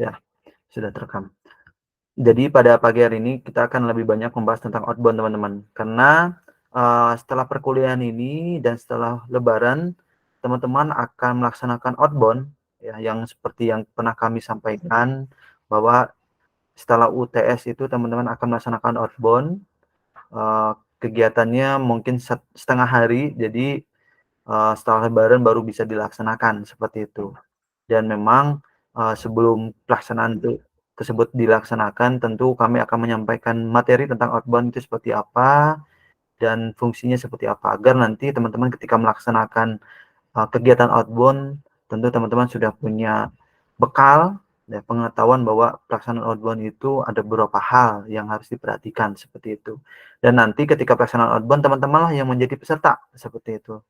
Ya, sudah terekam. Jadi pada pagi hari ini kita akan lebih banyak membahas tentang outbound teman-teman. Karena, setelah perkuliahan ini dan setelah lebaran, teman-teman akan melaksanakan outbound ya, yang seperti yang pernah kami sampaikan bahwa setelah UTS itu teman-teman akan melaksanakan outbound, kegiatannya mungkin setengah hari, jadi, setelah lebaran baru bisa dilaksanakan, seperti itu. Dan memang, sebelum pelaksanaan tersebut dilaksanakan, tentu kami akan menyampaikan materi tentang outbound itu seperti apa, dan fungsinya seperti apa, agar nanti teman-teman ketika melaksanakan, kegiatan outbound, tentu teman-teman sudah punya bekal dan pengetahuan bahwa pelaksanaan outbound itu ada beberapa hal yang harus diperhatikan, seperti itu. Dan nanti ketika pelaksanaan outbound, teman-temanlah yang menjadi peserta, seperti itu.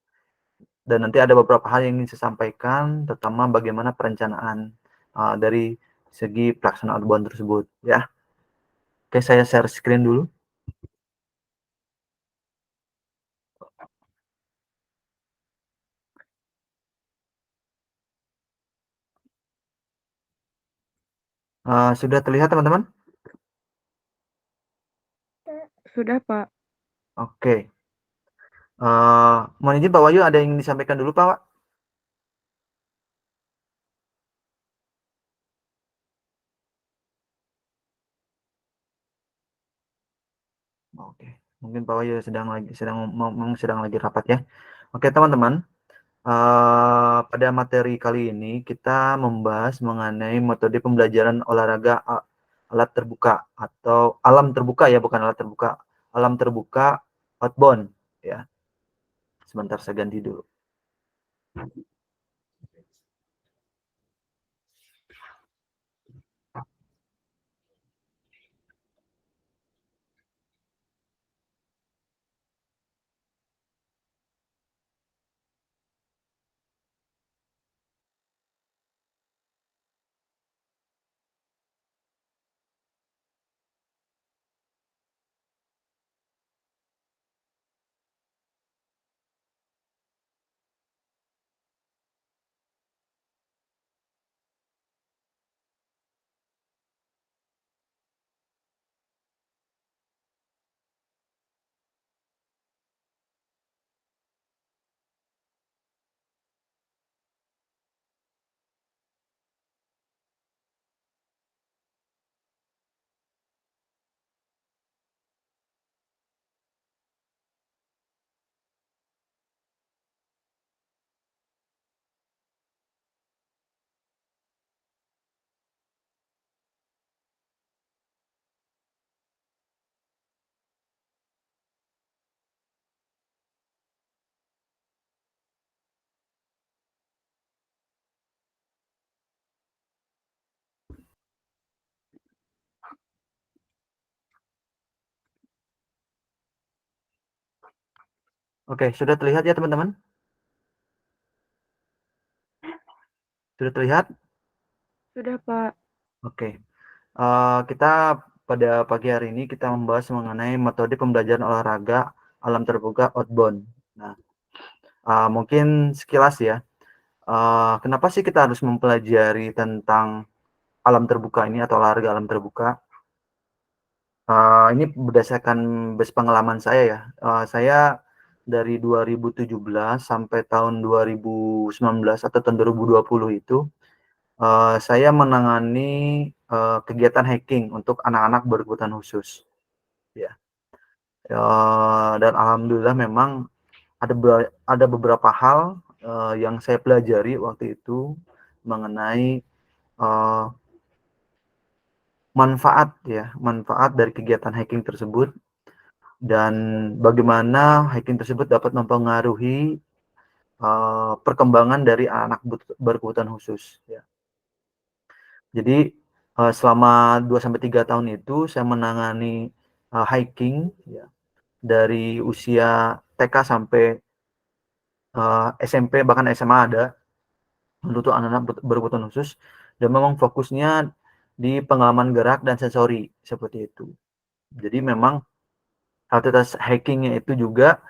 Dan nanti ada beberapa hal yang ingin saya sampaikan, terutama bagaimana perencanaan, dari segi pelaksanaan outbound tersebut, ya. Oke, saya share screen dulu. Sudah terlihat teman-teman? Sudah, Pak. Oke. Mohon izin Pak Wahyu, ada yang ingin disampaikan dulu Pak? Oke, mungkin Pak Wahyu sedang lagi rapat ya. Oke teman-teman, pada materi kali ini kita membahas mengenai metode pembelajaran olahraga alat terbuka atau alam terbuka ya, bukan alat terbuka, alam terbuka outbound ya. Sebentar saya ganti dulu. Oke, sudah terlihat ya teman-teman? Sudah terlihat? Sudah, Pak. Oke. Kita pada pagi hari ini kita membahas mengenai metode pembelajaran olahraga alam terbuka outbound. Nah, mungkin sekilas ya, kenapa sih kita harus mempelajari tentang alam terbuka ini atau olahraga alam terbuka? Ini berdasarkan pengalaman saya ya, saya dari 2017 sampai tahun 2019 atau tahun 2020 itu, saya menangani, kegiatan hiking untuk anak-anak berkebutuhan khusus, ya. Dan alhamdulillah memang ada beberapa hal, yang saya pelajari waktu itu mengenai, eee, manfaat dari kegiatan hiking tersebut dan bagaimana hiking tersebut dapat mempengaruhi, perkembangan dari anak berkebutuhan khusus, ya. Jadi, selama 2 sampai 3 tahun itu saya menangani, hiking ya, dari usia TK sampai, SMP bahkan SMA ada, untuk anak-anak berkebutuhan khusus dan memang fokusnya di pengalaman gerak dan sensori, seperti itu. Jadi memang aktivitas hiking-nya itu juga,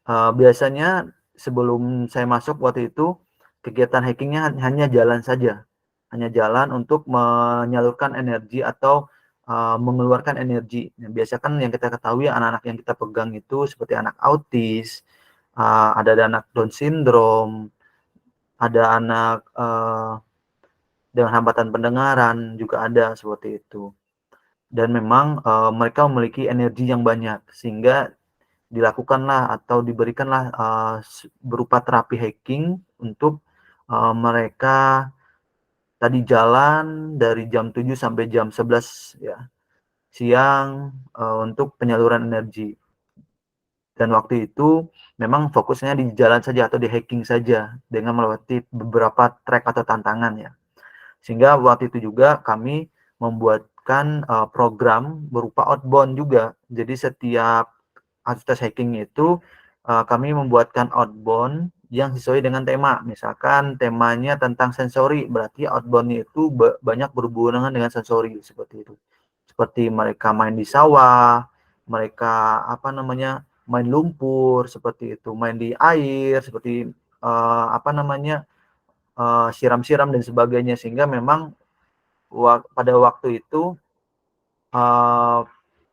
biasanya sebelum saya masuk waktu itu, kegiatan hiking-nya hanya jalan saja, hanya jalan untuk menyalurkan energi atau, mengeluarkan energi. Nah, biasa kan yang kita ketahui anak-anak yang kita pegang itu seperti anak autis, ada anak Down syndrome, ada anak, dengan hambatan pendengaran juga ada seperti itu. Dan memang, mereka memiliki energi yang banyak sehingga dilakukanlah atau diberikanlah, berupa terapi hiking untuk, mereka tadi jalan dari jam 7 sampai jam 11 ya, siang, untuk penyaluran energi. Dan waktu itu memang fokusnya di jalan saja atau di hiking saja dengan melewati beberapa trek atau tantangan ya. Sehingga waktu itu juga kami membuatkan, program berupa outbound juga. Jadi setiap aktivitas hiking itu, kami membuatkan outbound yang sesuai dengan tema. Misalkan temanya tentang sensori, berarti outbound-nya itu banyak berhubungan dengan sensori, seperti itu. Seperti mereka main di sawah, mereka, apa namanya, main lumpur, seperti itu, main di air, seperti, apa namanya, siram-siram dan sebagainya. Sehingga memang pada waktu itu, eee,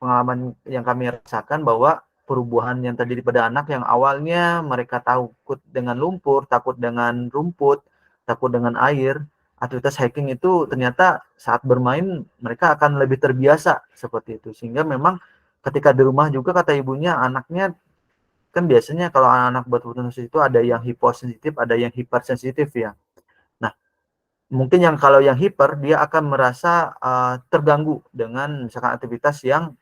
pengalaman yang kami rasakan bahwa perubahan yang terjadi pada anak yang awalnya mereka takut dengan lumpur, takut dengan rumput, takut dengan air, aktivitas hiking itu ternyata saat bermain mereka akan lebih terbiasa seperti itu. Sehingga memang ketika di rumah juga kata ibunya anaknya kan biasanya kalau anak-anak berkebutuhan khusus itu ada yang hiposensitif, ada yang hipersensitif ya. Nah, mungkin yang kalau yang hiper dia akan merasa, terganggu dengan misalkan aktivitas yang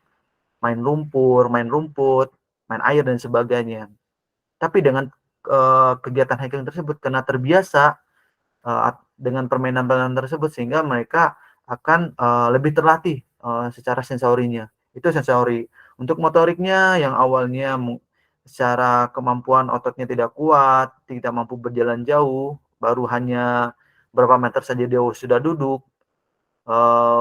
main lumpur, main rumput, main air dan sebagainya. Tapi dengan, kegiatan hiking tersebut karena terbiasa, dengan permainan-permainan tersebut sehingga mereka akan, lebih terlatih, secara sensorinya. Itu sensori. Untuk motoriknya yang awalnya secara kemampuan ototnya tidak kuat, tidak mampu berjalan jauh, baru hanya berapa meter saja dia sudah duduk,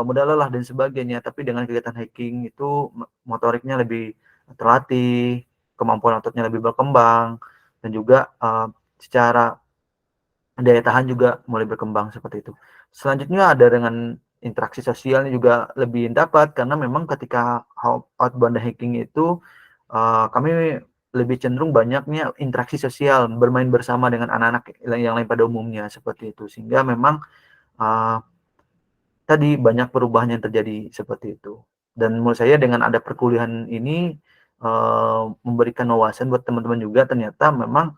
mudah lelah dan sebagainya. Tapi dengan kegiatan hiking itu motoriknya lebih terlatih, kemampuan ototnya lebih berkembang, dan juga, secara daya tahan juga mulai berkembang seperti itu. Selanjutnya ada dengan interaksi sosialnya juga lebih dapat karena memang ketika outbound hiking itu, kami lebih cenderung banyaknya interaksi sosial, bermain bersama dengan anak-anak yang lain pada umumnya, seperti itu. Sehingga memang, eee, tadi banyak perubahan yang terjadi seperti itu. Dan menurut saya dengan ada perkuliahan ini, memberikan wawasan buat teman-teman juga ternyata memang,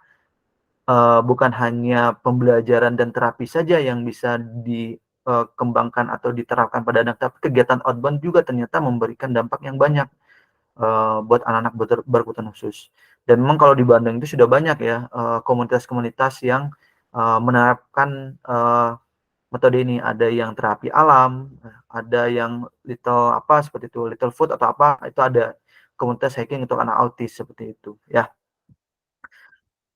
bukan hanya pembelajaran dan terapi saja yang bisa dikembangkan atau diterapkan pada anak, tapi kegiatan outbound juga ternyata memberikan dampak yang banyak, buat anak-anak berkebutuhan khusus. Dan memang kalau di Bandung itu sudah banyak ya, komunitas-komunitas yang, menerapkan, metode ini. Ada yang terapi alam, ada yang little apa, seperti itu, little food atau apa, itu ada komunitas hiking untuk anak autis, seperti itu, ya.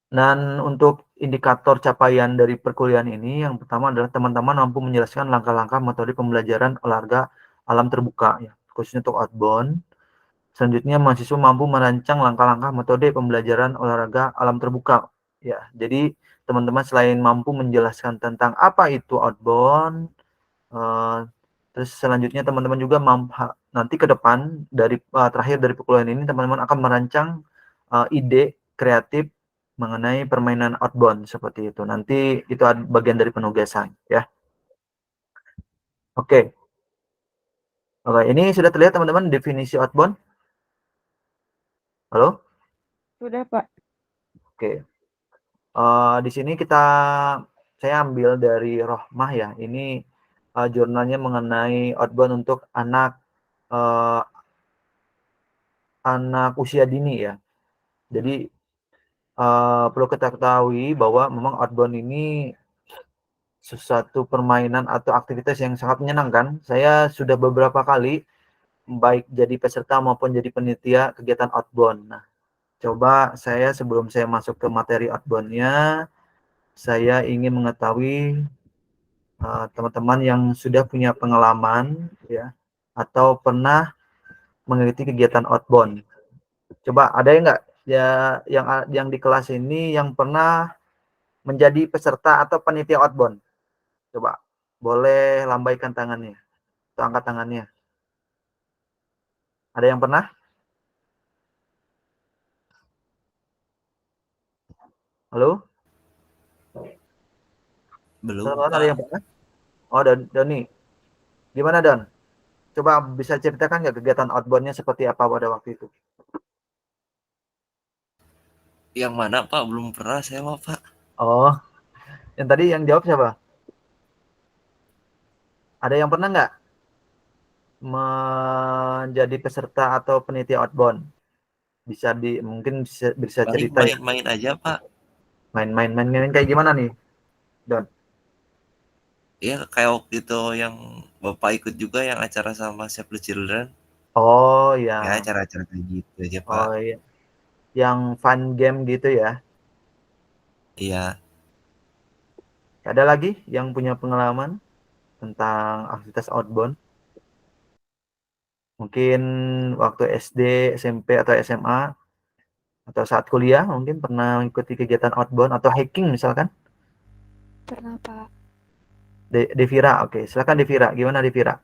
Dan untuk indikator capaian dari perkuliahan ini, yang pertama adalah teman-teman mampu menjelaskan langkah-langkah metode pembelajaran olahraga alam terbuka ya, khususnya untuk outbound. Selanjutnya mahasiswa mampu merancang langkah-langkah metode pembelajaran olahraga alam terbuka. Ya, jadi teman-teman selain mampu menjelaskan tentang apa itu outbound, terus selanjutnya teman-teman juga nanti ke depan dari terakhir dari perkuliahan ini teman-teman akan merancang, ide kreatif mengenai permainan outbound seperti itu. Nanti itu bagian dari penugasan ya. Oke. Oke, ini sudah terlihat teman-teman definisi outbound? Halo? Sudah, Pak. Oke. Di sini saya ambil dari Rohmah ya. Ini, jurnalnya mengenai outbound untuk eee, anak usia dini ya. Jadi, perlu kita ketahui bahwa memang outbound ini sesuatu permainan atau aktivitas yang sangat menyenangkan. Saya sudah beberapa kali baik jadi peserta maupun jadi panitia kegiatan outbound. Nah, coba sebelum saya masuk ke materi outbound-nya, saya ingin mengetahui, teman-teman yang sudah punya pengalaman ya, atau pernah mengikuti kegiatan outbound. Coba ada nggak ya yang di kelas ini yang pernah menjadi peserta atau panitia outbound? Coba. Boleh lambaikan tangannya atau angkat tangannya. Ada yang pernah? Halo? Belum, Teman-teman ada yang Pak. pernah? Oh, Doni. Gimana, Don? Coba bisa ceritakan nggak kegiatan outbound-nya seperti apa pada waktu itu? Yang mana, Pak? Belum pernah saya mah, Pak. Oh, yang tadi yang jawab siapa? Ada yang pernah nggak menjadi peserta atau penitia outbound? Bisa mungkin bisa Paling cerita ya. main-main aja, Pak. Main kayak gimana nih, Don? Ya, kayak waktu itu yang Bapak ikut juga yang acara sama Save the Children. Oh, Ya, yang acara-acara kayak gitu aja, Pak. oh iya, yang fun game gitu ya. Iya. Ada lagi yang punya pengalaman tentang aktivitas outbound? Mungkin waktu SD, SMP atau SMA atau saat kuliah mungkin pernah mengikuti kegiatan outbound atau hiking misalkan? Pernah, Pak. Devira, oke. Silakan Devira. Gimana Devira?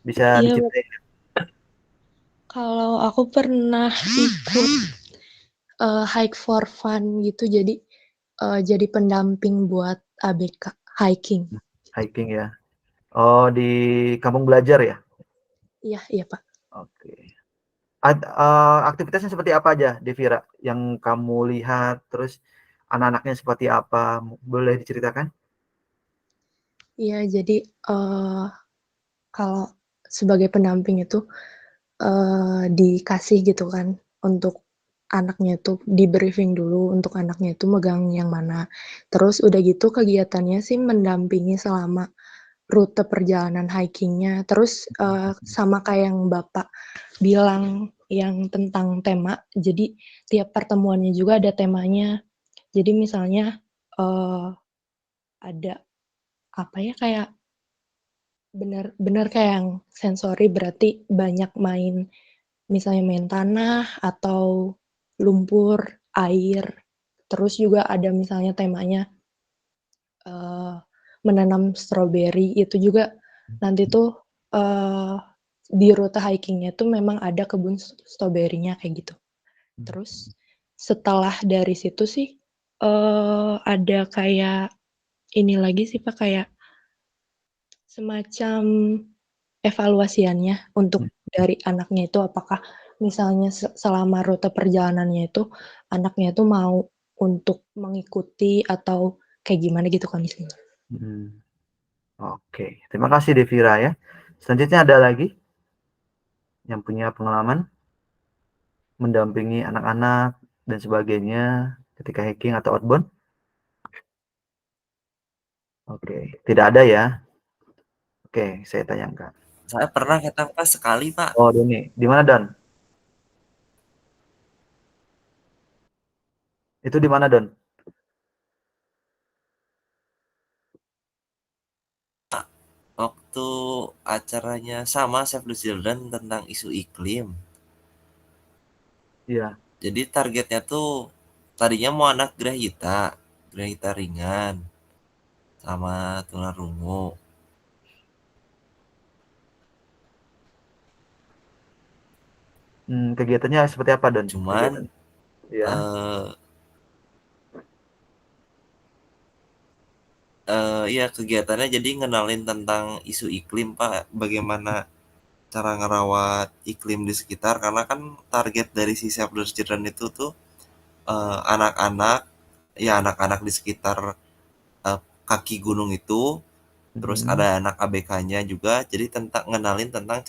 Bisa Iya, diceritain? kalau aku pernah ikut hike for fun gitu, jadi pendamping buat ABK hiking. Hiking ya. Oh, di kampung belajar ya? Iya, iya Pak. Oke. Aktivitasnya seperti apa aja, Devira? Yang kamu lihat, terus anak-anaknya seperti apa? Boleh diceritakan? Iya, jadi kalau sebagai pendamping itu dikasih gitu kan untuk anaknya itu di-briefing dulu untuk anaknya itu megang yang mana. Terus udah gitu kegiatannya sih mendampingi selama rute perjalanan hiking-nya. Terus, sama kayak yang Bapak bilang yang tentang tema, jadi tiap pertemuannya juga ada temanya. Jadi misalnya, eee, ada apa ya, kayak bener kayak yang sensori berarti banyak main, misalnya main tanah atau lumpur, air, terus juga ada misalnya temanya, eee, menanam stroberi, itu juga nanti tuh, eee, di rute hiking-nya tuh memang ada kebun stroberinya kayak gitu. Terus setelah dari situ sih, ada kayak ini lagi sih, Pak, kayak semacam evaluasiannya untuk dari anaknya itu apakah misalnya selama rute perjalanannya itu, anaknya itu mau untuk mengikuti atau kayak gimana gitu kondisinya. Hmm, oke. Terima kasih Devira ya. Selanjutnya ada lagi yang punya pengalaman mendampingi anak-anak dan sebagainya ketika hiking atau outbound? Oke, tidak ada ya. Oke, saya tanyakan. Saya pernah ketang Pak sekali, Pak. Oh, Doni. Di mana, Don? Itu di mana, Don? Waktu acaranya sama Save the Children tentang isu iklim. Iya. Jadi targetnya tuh tadinya mau anak Grahita ringan sama tunarungu. Kegiatannya seperti apa, Don? Cuman Kegiatan. Iya. eh iya kegiatannya jadi ngenalin tentang isu iklim, Pak. Bagaimana cara ngerawat iklim di sekitar karena kan target dari si Save the Children itu tuh anak-anak ya anak-anak di sekitar eh, kaki gunung itu. Terus Mhm. ada anak ABK-nya juga, jadi tentang ngenalin tentang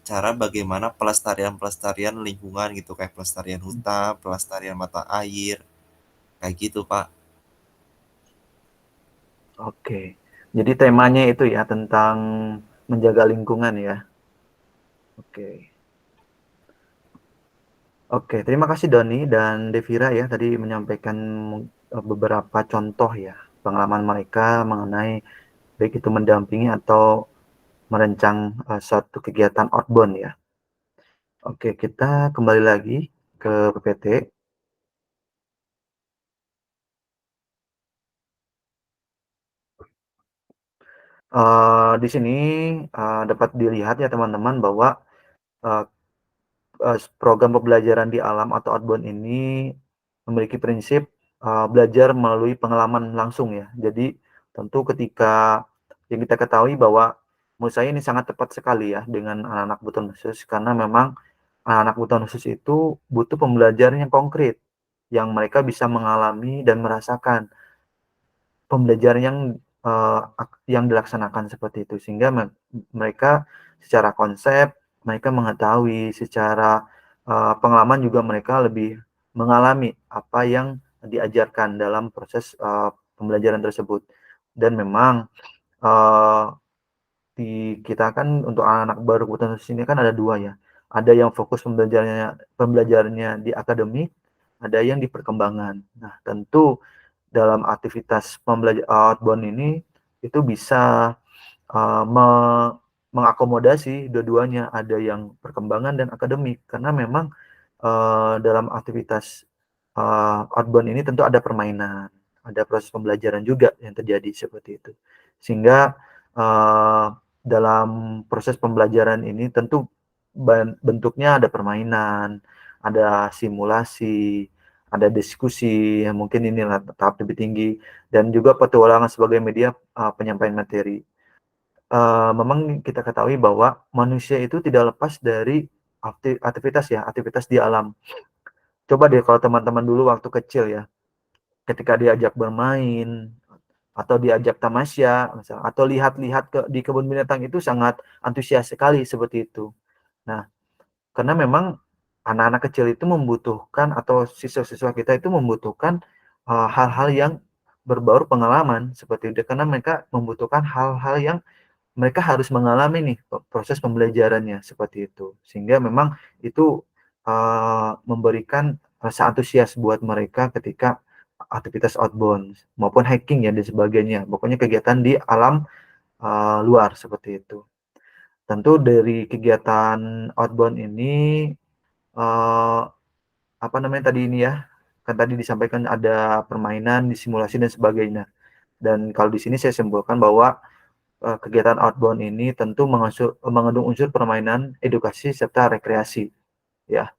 cara bagaimana pelestarian lingkungan gitu, kayak pelestarian hutan, pelestarian mata air, kayak gitu, Pak. Oke. Jadi temanya itu ya tentang menjaga lingkungan ya. Oke. Oke, terima kasih Doni dan Devira ya tadi menyampaikan beberapa contoh ya pengalaman mereka mengenai baik itu mendampingi atau merancang suatu kegiatan outbound ya. Oke, kita kembali lagi ke PPT. Di sini, dapat dilihat ya teman-teman bahwa, eee program pembelajaran di alam atau outbound ini memiliki prinsip, belajar melalui pengalaman langsung ya. Jadi tentu ketika yang kita ketahui bahwa menurut saya ini sangat tepat sekali ya dengan anak-anak kebutuhan khusus, karena memang anak-anak kebutuhan khusus itu butuh pembelajaran yang konkret, yang mereka bisa mengalami dan merasakan pembelajaran yang dilaksanakan seperti itu. Sehingga mereka secara konsep, mereka mengetahui, secara, pengalaman juga mereka lebih mengalami apa yang diajarkan dalam proses, pembelajaran tersebut. Dan memang, eee, di kita kan untuk anak-anak baru kebutuhan khusus ini kan ada 2 ya, ada yang fokus pembelajarannya di akademik, ada yang di perkembangan. Nah, tentu dalam aktivitas outbound ini, itu bisa, eee, me mengakomodasi dua-duanya, ada yang perkembangan dan akademik. Karena memang, dalam aktivitas, outbound ini tentu ada permainan, ada proses pembelajaran juga yang terjadi seperti itu. Sehingga, eee, dalam proses pembelajaran ini tentu bentuknya ada permainan, ada simulasi, ada diskusi, yang mungkin inilah tahap lebih tinggi, dan juga petualangan sebagai media, penyampaian materi. Memang kita ketahui bahwa manusia itu tidak lepas dari aktivitas ya, aktivitas di alam. Coba deh kalau teman-teman dulu waktu kecil ya, ketika diajak bermain, atau diajak tamasya misal, atau lihat-lihat di kebun binatang itu sangat antusias sekali seperti itu. Nah, karena memang anak-anak kecil itu membutuhkan atau siswa-siswa kita itu membutuhkan, hal-hal yang berbau pengalaman seperti itu, karena mereka membutuhkan hal-hal yang mereka harus mengalami nih proses pembelajarannya seperti itu. Sehingga memang itu, memberikan rasa antusias buat mereka ketika aktivitas outbound maupun hiking ya dan sebagainya, pokoknya kegiatan di alam, luar seperti itu. Tentu dari kegiatan outbound ini, eee, apa namanya tadi ini ya, kan tadi disampaikan ada permainan, disimulasi dan sebagainya. Dan kalau di sini saya simpulkan bahwa, kegiatan outbound ini tentu mengandung unsur permainan, edukasi, serta rekreasi, ya.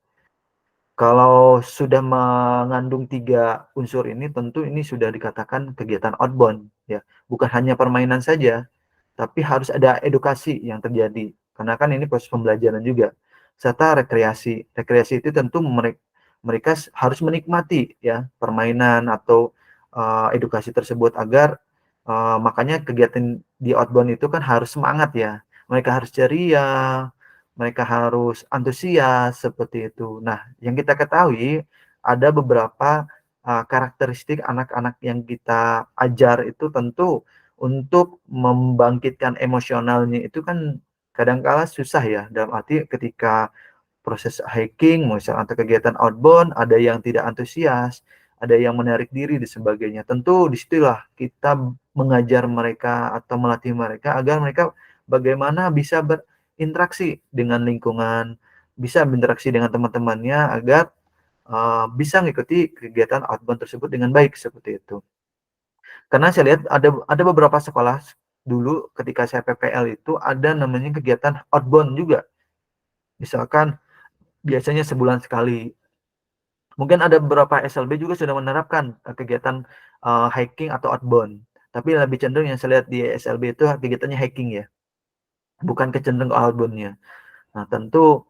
Kalau sudah mengandung 3 unsur ini, tentu ini sudah dikatakan kegiatan outbound, ya. Bukan hanya permainan saja, tapi harus ada edukasi yang terjadi, karena kan ini proses pembelajaran juga, serta rekreasi. Rekreasi itu tentu mereka harus menikmati ya, permainan atau, edukasi tersebut agar, makanya kegiatan di outbound itu kan harus semangat ya, mereka harus ceria, mereka harus antusias, seperti itu. Nah, yang kita ketahui ada beberapa, karakteristik anak-anak yang kita ajar itu tentu untuk membangkitkan emosionalnya itu kan kadang kala susah ya, dalam arti ketika proses hiking misal atau kegiatan outbound, ada yang tidak antusias, ada yang menarik diri dan sebagainya. Tentu di situlah kita mengajar mereka atau melatih mereka agar mereka bagaimana bisa berinteraksi dengan lingkungan, bisa berinteraksi dengan teman-temannya agar, bisa mengikuti kegiatan outbound tersebut dengan baik, seperti itu. Karena saya lihat ada beberapa sekolah dulu ketika saya PPL itu ada namanya kegiatan outbound juga. Misalkan biasanya sebulan sekali. Mungkin ada beberapa SLB juga sudah menerapkan, kegiatan, hiking atau outbound. Tapi lebih cenderung yang saya lihat di SLB itu kegiatannya hiking ya, bukan kecenderung outbound-nya. Nah tentu,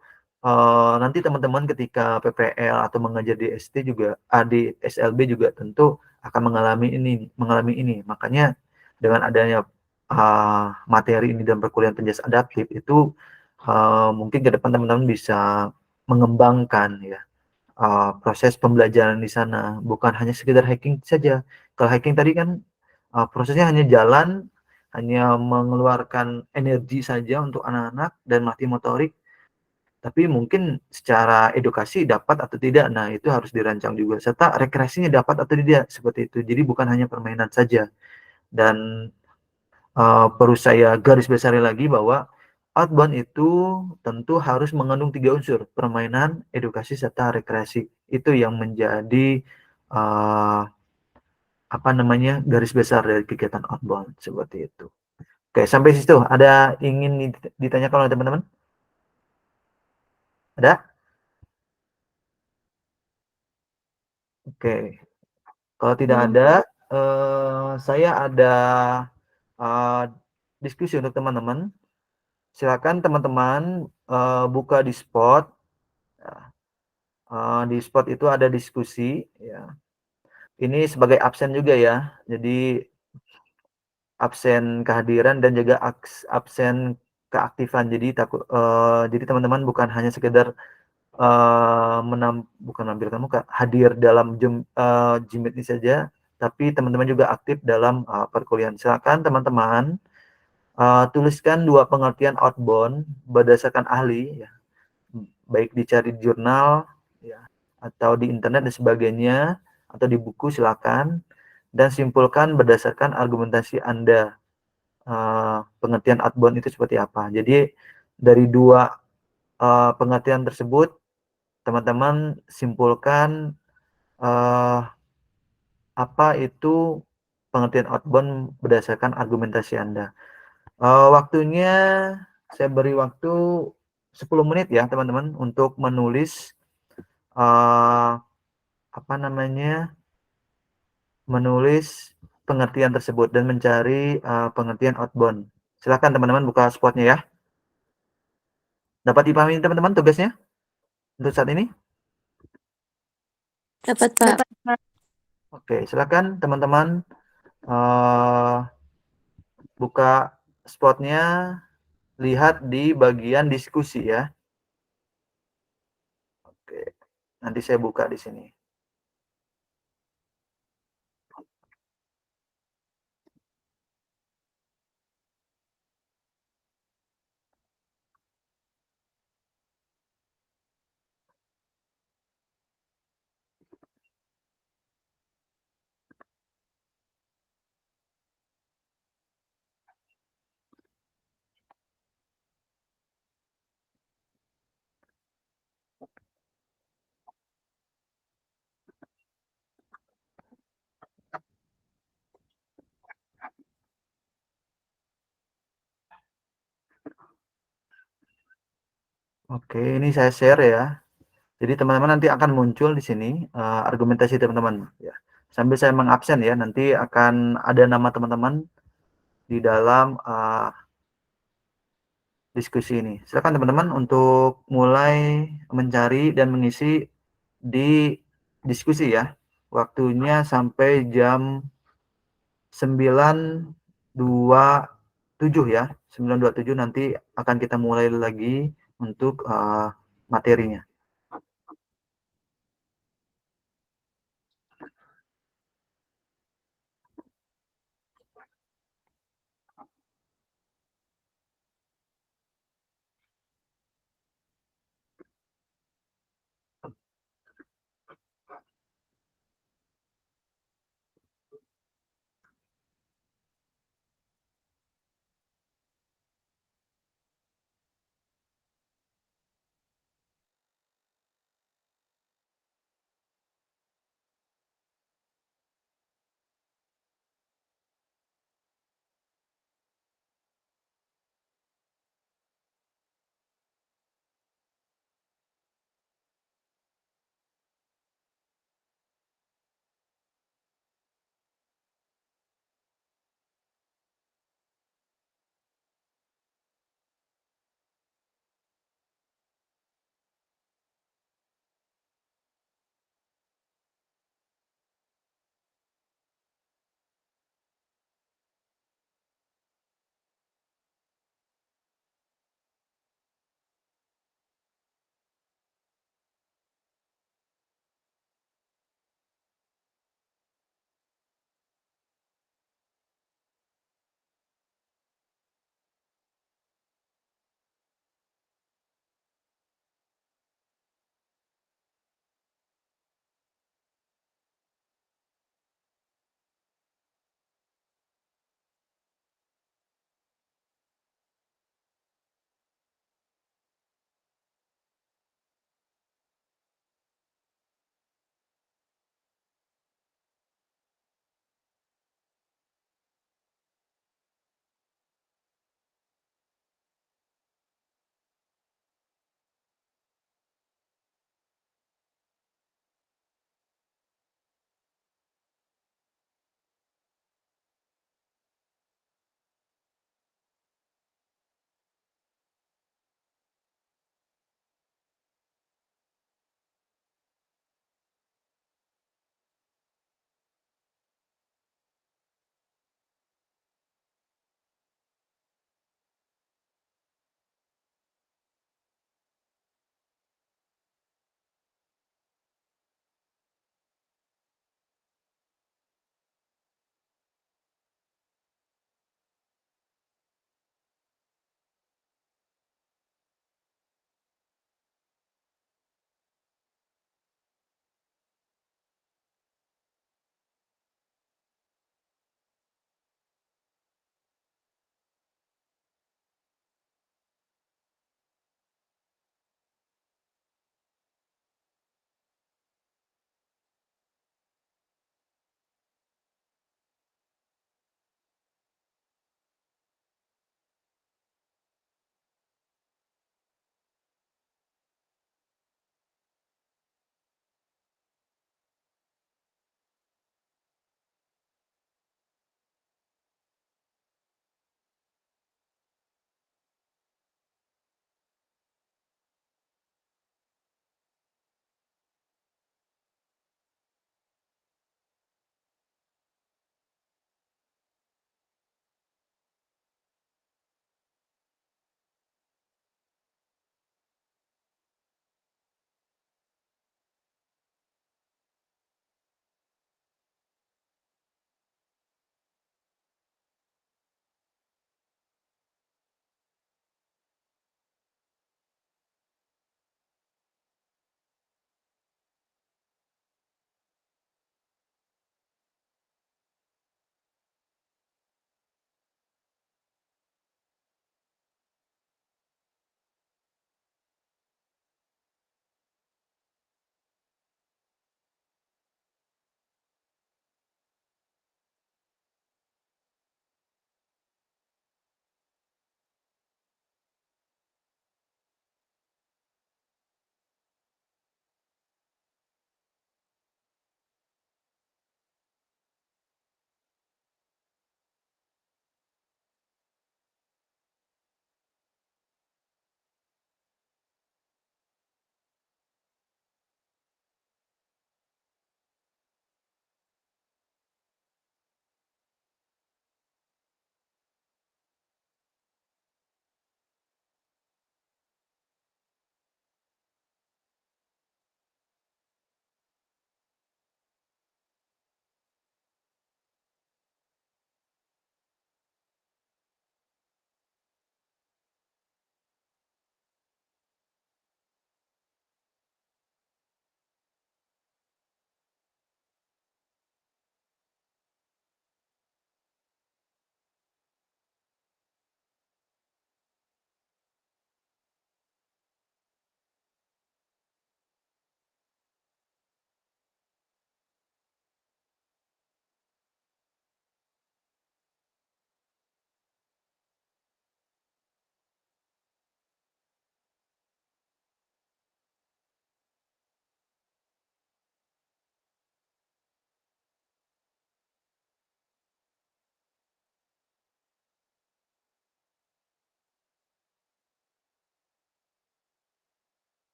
nanti teman-teman ketika PPL atau mengajar di ST juga di SLB juga tentu akan mengalami ini. Makanya dengan adanya, materi ini dan perkuliahan penjelasan adaptif itu, mungkin ke depan teman-teman bisa mengembangkan ya, proses pembelajaran di sana, bukan hanya sekedar hiking saja. Kalau hiking tadi kan, prosesnya hanya jalan, hanya mengeluarkan energi saja untuk anak-anak dan melatih motorik, tapi mungkin secara edukasi dapat atau tidak, nah itu harus dirancang juga, serta rekreasinya dapat atau tidak, seperti itu. Jadi bukan hanya permainan saja. Dan, perlu saya garis bawahi lagi bahwa outbound itu tentu harus mengandung 3 unsur, permainan, edukasi, serta rekreasi. Itu yang menjadi, apa namanya, garis besar dari kegiatan outbound, seperti itu. Oke, sampai situ ada ingin ditanyakan oleh teman-teman? Ada? Oke. Kalau tidak ada, saya ada diskusi untuk teman-teman. Silakan teman-teman buka di spot. Di spot itu ada diskusi. Ya. Ini sebagai absen juga ya. Jadi absen kehadiran dan juga absen keaktifan. Jadi teman-teman bukan hanya sekedar bukan menampilkan muka, hadir dalam Jimit ini saja, tapi teman-teman juga aktif dalam perkuliahan. Silakan teman-teman tuliskan 2 pengertian outbound berdasarkan ahli, ya. Baik dicari di jurnal, ya, atau di internet dan sebagainya, atau di buku silakan, dan simpulkan berdasarkan argumentasi Anda. Pengertian outbound itu seperti apa. Jadi dari 2 pengertian tersebut teman-teman simpulkan apa itu pengertian outbound berdasarkan argumentasi Anda. Waktunya saya beri waktu 10 menit ya teman-teman untuk menulis apa namanya, menulis pengertian tersebut dan mencari pengertian outbound. Silakan teman-teman buka spotnya ya. Dapat dipahami teman-teman tugasnya untuk saat ini? Dapat, Pak. Oke, silakan teman-teman buka spotnya, lihat di bagian diskusi ya. Oke, nanti saya buka di sini. Oke, ini saya share ya. Jadi teman-teman nanti akan muncul di sini argumentasi teman-teman ya. Sambil saya mengabsen ya, nanti akan ada nama teman-teman di dalam diskusi ini. Silakan teman-teman untuk mulai mencari dan mengisi di diskusi ya. Waktunya sampai jam 9.27 ya. 9.27 nanti akan kita mulai lagi untuk materinya.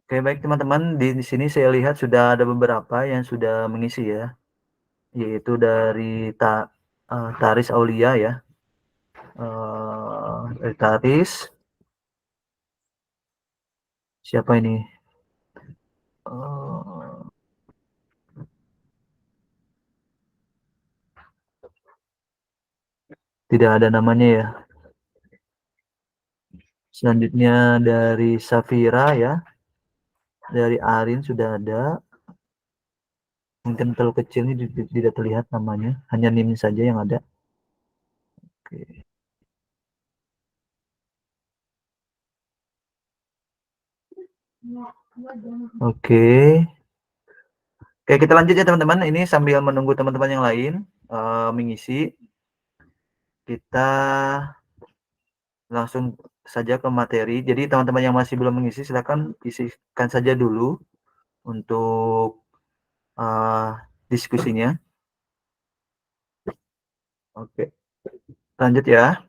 Oke, baik teman-teman, di sini saya lihat sudah ada beberapa yang sudah mengisi ya, yaitu dari Taris Aulia ya, dari Taris, siapa ini? Eee, Tidak ada namanya ya. Selanjutnya dari Safira ya, dari Arin sudah ada. Mungkin terlalu kecil ini tidak terlihat namanya, hanya NIM saja yang ada. Oke. Oke. Oke, kita lanjut ya teman-teman. Ini sambil menunggu teman-teman yang lain mengisi, kita langsung saja ke materi. Jadi teman-teman yang masih belum mengisi silakan isikan saja dulu untuk diskusinya. Oke, lanjut ya.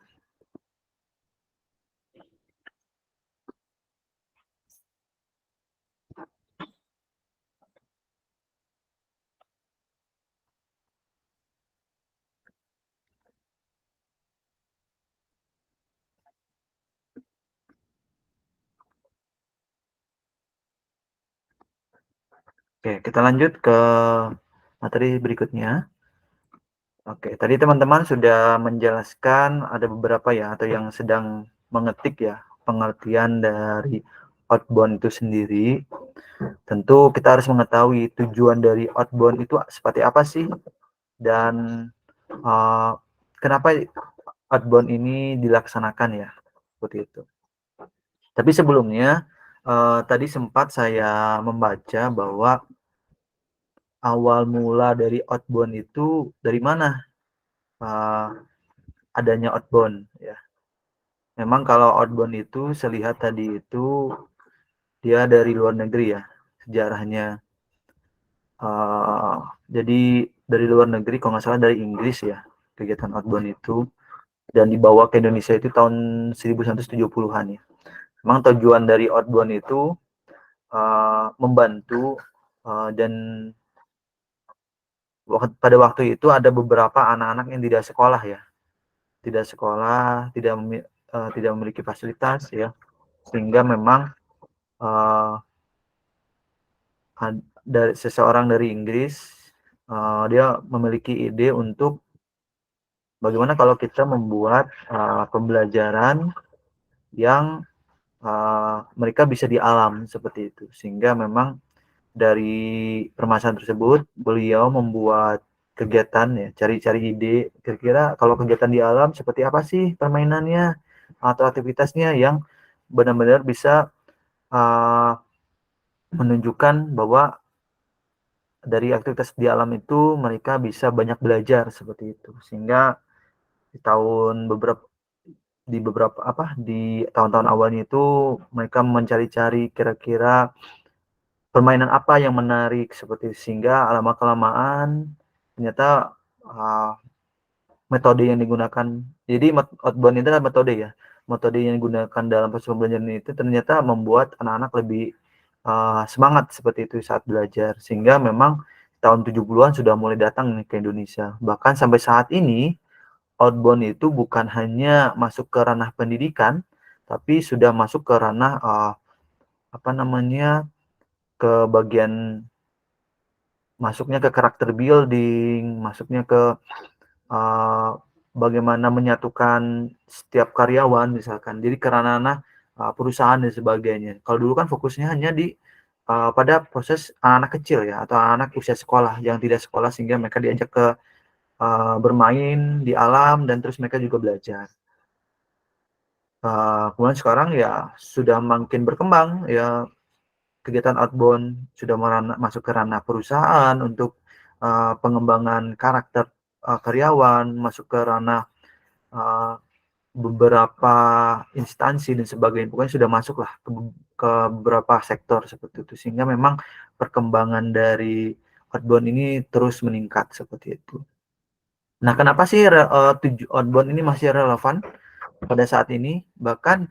Oke, kita lanjut ke materi berikutnya. Oke, tadi teman-teman sudah menjelaskan ada beberapa ya, atau yang sedang mengetik ya, pengertian dari outbound itu sendiri. Tentu kita harus mengetahui tujuan dari outbound itu seperti apa sih, dan kenapa outbound ini dilaksanakan ya, seperti itu. Tapi sebelumnya, tadi sempat saya membaca bahwa awal mula dari outbound itu dari mana adanya outbound ya. Memang kalau outbound itu saya lihat tadi itu dia dari luar negeri ya sejarahnya. Jadi dari luar negeri kalau nggak salah dari Inggris ya kegiatan outbound itu, dan dibawa ke Indonesia itu tahun 1970-an ya. Memang tujuan dari outbound itu membantu dan pada waktu itu ada beberapa anak-anak yang tidak sekolah ya, tidak memiliki fasilitas ya, sehingga memang dari seseorang dari Inggris dia memiliki ide untuk bagaimana kalau kita membuat pembelajaran yang mereka bisa di alam seperti itu, sehingga memang dari permasalahan tersebut beliau membuat kegiatan ya, cari-cari ide kira-kira kalau kegiatan di alam seperti apa sih permainannya atau aktivitasnya yang benar-benar bisa menunjukkan bahwa dari aktivitas di alam itu mereka bisa banyak belajar seperti itu. Sehingga di tahun-tahun awalnya itu mereka mencari-cari kira-kira permainan apa yang menarik seperti itu, sehingga lama-kelamaan ternyata metode yang digunakan, jadi outbound itu adalah metode yang digunakan dalam proses pembelajaran itu ternyata membuat anak-anak lebih semangat seperti itu saat belajar, sehingga memang tahun 70-an sudah mulai datang ke Indonesia. Bahkan sampai saat ini outbound itu bukan hanya masuk ke ranah pendidikan, tapi sudah masuk ke ranah ke bagian masuknya ke karakter building, masuknya ke bagaimana menyatukan setiap karyawan misalkan, jadi ke ranah perusahaan dan sebagainya. Kalau dulu kan fokusnya hanya pada proses anak-anak kecil ya, atau anak usia sekolah yang tidak sekolah, sehingga mereka diajak ke bermain di alam dan terus mereka juga belajar. Kemudian sekarang ya sudah makin berkembang ya, kegiatan outbound sudah masuk ke ranah perusahaan untuk pengembangan karakter karyawan, masuk ke ranah beberapa instansi dan sebagainya. Pokoknya sudah masuklah ke beberapa sektor seperti itu, sehingga memang perkembangan dari outbound ini terus meningkat seperti itu. Nah, kenapa sih outbound ini masih relevan pada saat ini? Bahkan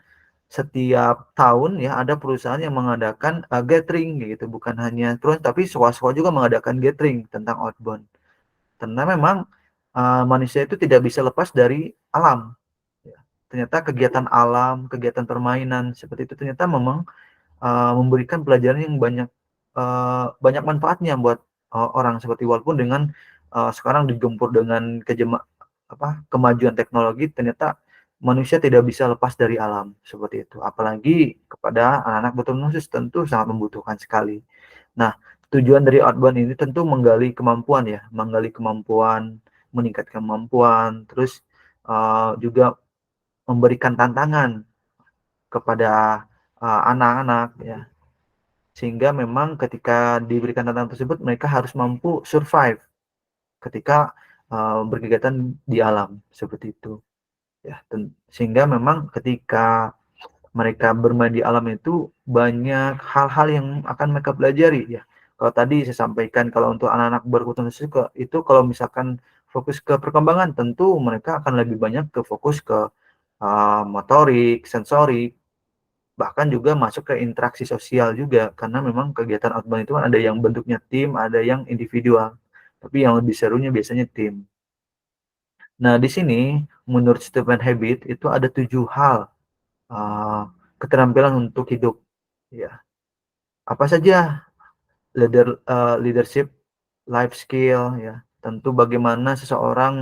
setiap tahun ya ada perusahaan yang mengadakan gathering gitu, bukan hanya terus tapi sekolah-sekolah juga mengadakan gathering tentang outbound. Karena memang manusia itu tidak bisa lepas dari alam. Ya. Ternyata kegiatan alam, kegiatan permainan seperti itu ternyata memang memberikan pelajaran yang banyak manfaatnya buat orang seperti walaupun dengan sekarang digempur dengan kemajuan teknologi ternyata manusia tidak bisa lepas dari alam seperti itu. Apalagi kepada anak-anak berkebutuhan khusus tentu sangat membutuhkan sekali. Nah, tujuan dari outbound ini tentu menggali kemampuan ya, menggali kemampuan, meningkatkan kemampuan, terus juga memberikan tantangan kepada anak-anak ya. Sehingga memang ketika diberikan tantangan tersebut mereka harus mampu survive ketika berkegiatan di alam seperti itu. Ya, sehingga memang ketika mereka bermain di alam itu banyak hal-hal yang akan mereka pelajari ya. Kalau tadi saya sampaikan kalau untuk anak-anak berkebutuhan khusus itu kalau misalkan fokus ke perkembangan tentu mereka akan lebih banyak ke fokus ke motorik, sensorik, bahkan juga masuk ke interaksi sosial juga karena memang kegiatan outbound itu kan ada yang bentuknya tim, ada yang individual. Tapi yang lebih serunya biasanya tim. Nah, di sini menurut Stephen Habit itu ada 7 hal keterampilan untuk hidup. Ya, apa saja leadership, life skill, ya. Tentu bagaimana seseorang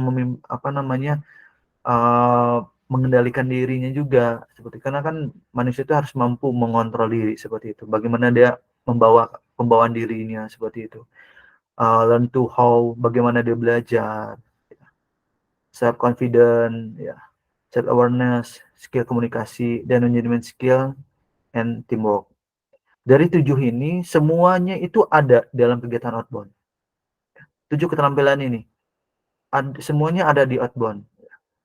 mengendalikan dirinya juga seperti karena kan manusia itu harus mampu mengontrol diri seperti itu. Bagaimana dia membawa pembawaan dirinya seperti itu. Learn to how, bagaimana dia belajar, self confident, ya, self awareness, skill komunikasi, dan management skill and teamwork. Dari 7 ini semuanya itu ada dalam kegiatan outbound. 7 keterampilan ini semuanya ada di outbound.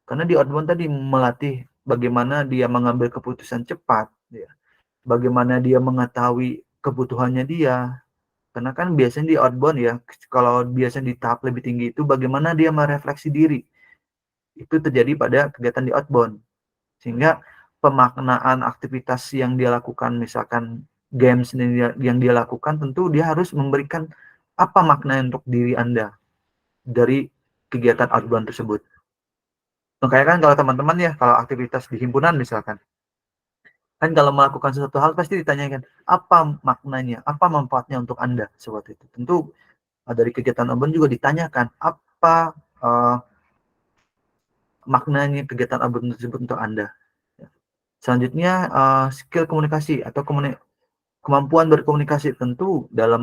Karena di outbound tadi melatih bagaimana dia mengambil keputusan cepat, ya. Bagaimana dia mengetahui kebutuhannya dia. Karena kan biasanya di outbound ya, kalau biasanya di tahap lebih tinggi itu bagaimana dia merefleksi diri. Itu terjadi pada kegiatan di outbound. Sehingga pemaknaan aktivitas yang dia lakukan, misalkan games yang dia lakukan, tentu dia harus memberikan apa makna untuk diri Anda dari kegiatan outbound tersebut. Makanya kan kalau teman-teman ya, kalau aktivitas di himpunan misalkan, kan kalau melakukan sesuatu hal pasti ditanyakan, apa maknanya, apa manfaatnya untuk Anda, seperti itu. Tentu dari kegiatan outbound juga ditanyakan, apa maknanya kegiatan outbound tersebut untuk Anda. Selanjutnya, skill komunikasi atau kemampuan berkomunikasi. Tentu dalam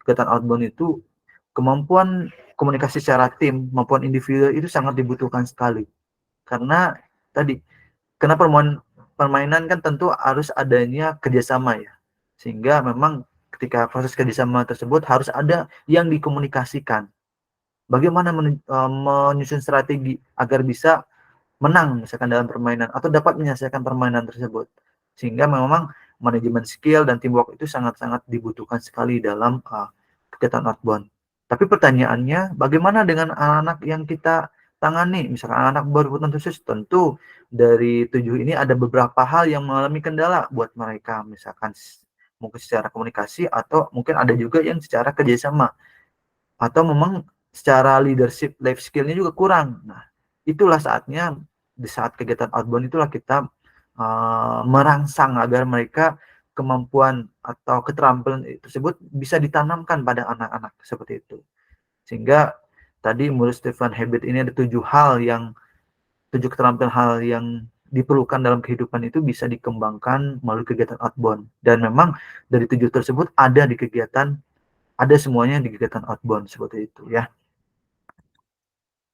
kegiatan outbound itu, kemampuan komunikasi secara tim maupun individu itu sangat dibutuhkan sekali. Karena tadi, karena permainan kan tentu harus adanya kerjasama ya. Sehingga memang ketika proses kerjasama tersebut harus ada yang dikomunikasikan. Bagaimana menyusun strategi agar bisa menang misalkan dalam permainan atau dapat menyelesaikan permainan tersebut. Sehingga memang manajemen skill dan teamwork itu sangat-sangat dibutuhkan sekali dalam kegiatan outbound. Tapi pertanyaannya, bagaimana dengan anak-anak yang kita tangani? Misalkan anak berkebutuhan khusus, tentu dari 7 ini ada beberapa hal yang mengalami kendala buat mereka. Misalkan mungkin secara komunikasi atau mungkin ada juga yang secara kerjasama. Atau memang secara leadership, life skill-nya juga kurang. Nah, itulah saatnya di saat kegiatan outbound itulah kita merangsang agar mereka kemampuan atau keterampilan tersebut bisa ditanamkan pada anak-anak seperti itu. Sehingga tadi menurut Stephen Habit ini ada 7 keterampilan hal yang diperlukan dalam kehidupan itu bisa dikembangkan melalui kegiatan outbound. Dan memang dari 7 tersebut ada semuanya di kegiatan outbound seperti itu ya.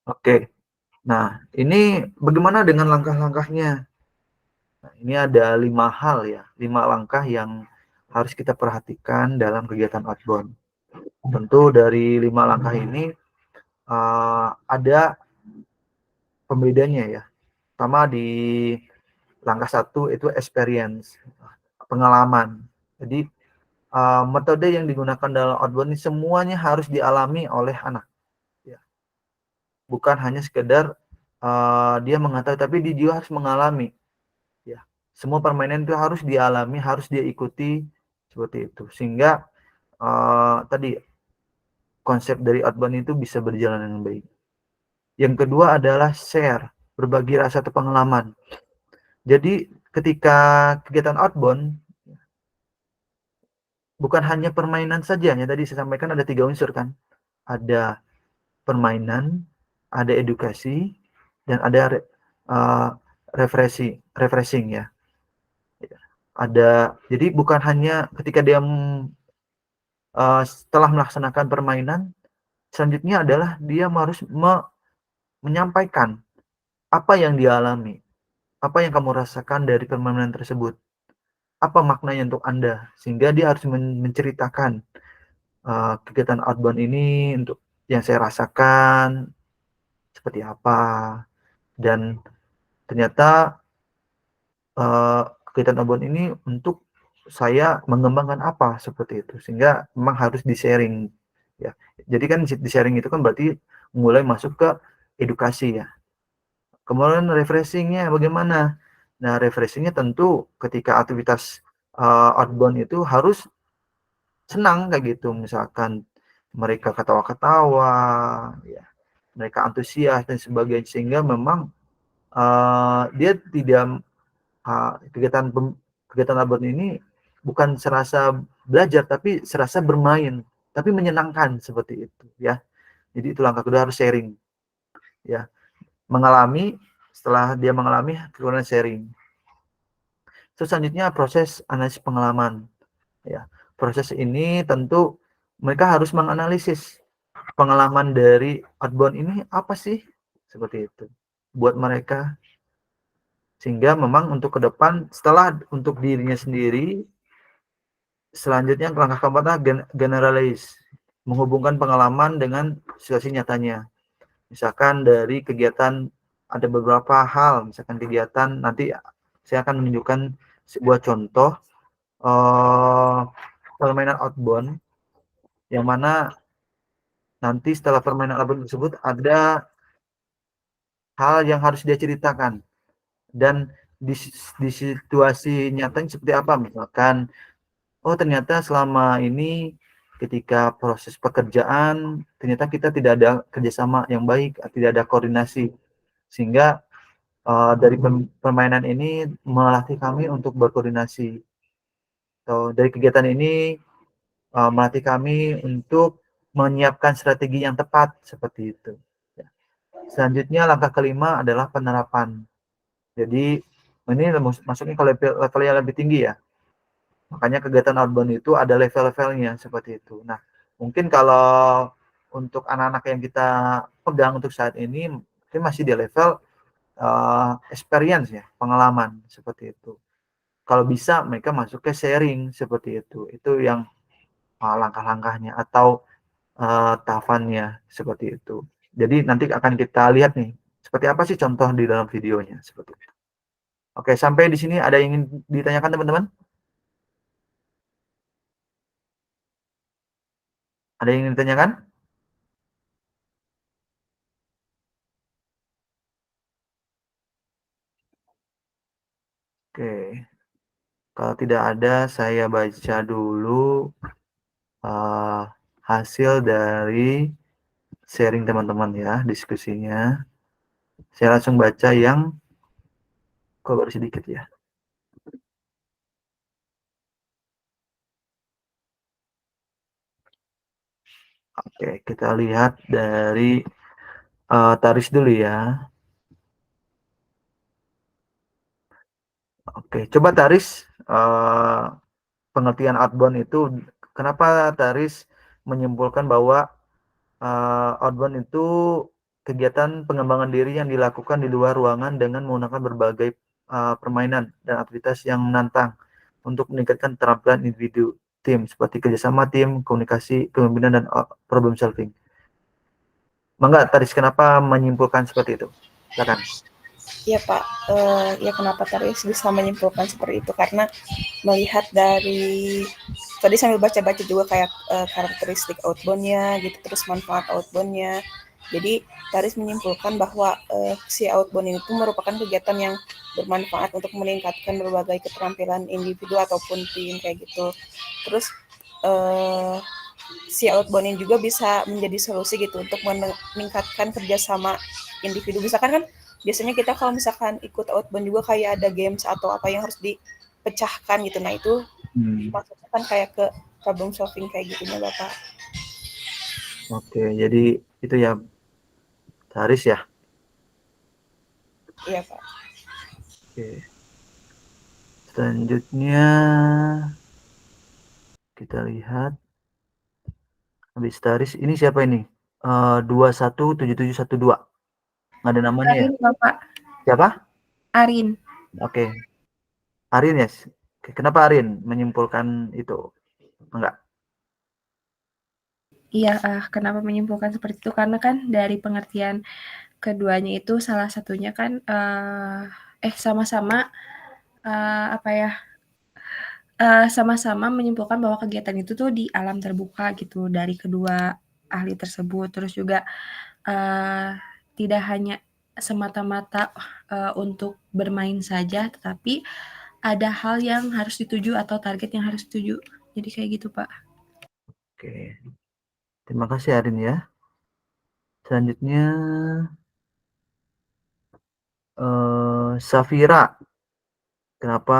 Oke. Nah, ini bagaimana dengan langkah-langkahnya? Nah, ini ada 5 hal ya, 5 langkah yang harus kita perhatikan dalam kegiatan outbound. Tentu dari 5 langkah ini ada pembedanya ya. Pertama di langkah 1 itu experience, pengalaman. Jadi metode yang digunakan dalam outbound ini semuanya harus dialami oleh anak. Ya. Bukan hanya sekedar dia mengetahui, tapi dia juga harus mengalami. Ya. semua permainan itu harus dia alami, harus dia ikuti, seperti itu. Sehingga tadi konsep dari outbound itu bisa berjalan dengan baik. Yang kedua adalah share, berbagi rasa atau pengalaman. Jadi ketika kegiatan outbound bukan hanya permainan saja, ya tadi saya sampaikan ada 3 unsur kan. Ada permainan, ada edukasi, dan ada refreshing ya. Jadi bukan hanya ketika dia setelah melaksanakan permainan, selanjutnya adalah dia harus menyampaikan apa yang dia alami, apa yang kamu rasakan dari permainan tersebut, apa maknanya untuk Anda, sehingga dia harus menceritakan kegiatan outbound ini untuk yang saya rasakan seperti apa, dan ternyata kegiatan outbound ini untuk saya mengembangkan apa, seperti itu, sehingga memang harus di-sharing ya. Jadi kan di-sharing itu kan berarti mulai masuk ke edukasi ya. Kemudian refreshing-nya bagaimana? Nah, refreshing-nya tentu ketika aktivitas outbound itu harus senang kayak gitu, misalkan mereka ketawa-ketawa ya, mereka antusias dan sebagainya, sehingga memang dia tidak kegiatan outbound ini bukan serasa belajar tapi serasa bermain, tapi menyenangkan seperti itu ya. Jadi itu langkah kedua, harus sharing ya. Setelah dia mengalami kemudian sharing. Terus selanjutnya proses analisis pengalaman ya. Proses ini tentu mereka harus menganalisis pengalaman dari outbound ini apa sih, seperti itu buat mereka, sehingga memang untuk ke depan setelah untuk dirinya sendiri, selanjutnya langkah keempat generalize, menghubungkan pengalaman dengan situasi nyatanya. Misalkan dari kegiatan ada beberapa hal, misalkan kegiatan, nanti saya akan menunjukkan sebuah contoh permainan outbound yang mana nanti setelah permainan outbound tersebut ada hal yang harus dia ceritakan, dan di situasi nyatanya seperti apa, misalkan oh ternyata selama ini ketika proses pekerjaan ternyata kita tidak ada kerjasama yang baik, tidak ada koordinasi, sehingga dari permainan ini melatih kami untuk berkoordinasi, atau dari kegiatan ini melatih kami untuk menyiapkan strategi yang tepat, seperti itu. Selanjutnya langkah kelima adalah penerapan. Jadi ini masuknya ke level yang lebih tinggi ya. Makanya kegiatan outbound itu ada level-levelnya, seperti itu. Nah, mungkin kalau untuk anak-anak yang kita pegang untuk saat ini mungkin masih di level experience ya, pengalaman, seperti itu. Kalau bisa mereka masuk ke sharing, seperti itu. Itu yang langkah-langkahnya atau tahapannya, seperti itu. Jadi nanti akan kita lihat nih seperti apa sih contoh di dalam videonya, seperti itu. Oke, sampai di sini ada yang ingin ditanyakan teman-teman? Ada yang ingin ditanyakan? Oke, kalau tidak ada, saya baca dulu hasil dari sharing teman-teman ya, diskusinya. Saya langsung baca yang kok baru sedikit ya. Oke, kita lihat dari Taris dulu ya. Oke, coba Taris, pengertian outbound itu, kenapa Taris menyimpulkan bahwa outbound itu kegiatan pengembangan diri yang dilakukan di luar ruangan dengan menggunakan berbagai permainan dan aktivitas yang menantang untuk meningkatkan keterampilan individu, tim, seperti kerjasama tim, komunikasi, kepemimpinan, dan problem solving. Mangga, Taris, kenapa menyimpulkan seperti itu? Silakan. Iya Pak, ya kenapa Taris bisa menyimpulkan seperti itu, karena melihat dari tadi sambil baca-baca juga kayak karakteristik outbound-nya gitu, terus manfaat outbound-nya. Jadi Taris menyimpulkan bahwa si outbound itu merupakan kegiatan yang bermanfaat untuk meningkatkan berbagai keterampilan individu ataupun tim kayak gitu. Terus si outbound ini juga bisa menjadi solusi gitu untuk meningkatkan kerjasama individu. Misalkan kan biasanya kita kalau misalkan ikut outbound juga kayak ada games atau apa yang harus dipecahkan gitu. Nah itu maksudnya kan kayak ke problem solving kayak gitunya Bapak. Oke, jadi itu ya, Haris ya. Iya Pak. Oke. Selanjutnya kita lihat habis Haris ini siapa ini? 217712. Nggak ada namanya ya? Arin, Bapak. Siapa? Arin. Oke. Arin ya. Oke, kenapa Arin menyimpulkan itu? Enggak. Iya, kenapa menyimpulkan seperti itu? Karena kan dari pengertian keduanya itu salah satunya kan sama-sama apa ya? Sama-sama menyimpulkan bahwa kegiatan itu tuh di alam terbuka gitu dari kedua ahli tersebut. Terus juga tidak hanya semata-mata untuk bermain saja, tetapi ada hal yang harus dituju atau target yang harus dituju. Jadi kayak gitu, Pak. Oke. Terima kasih Arin ya. Selanjutnya Safira. Kenapa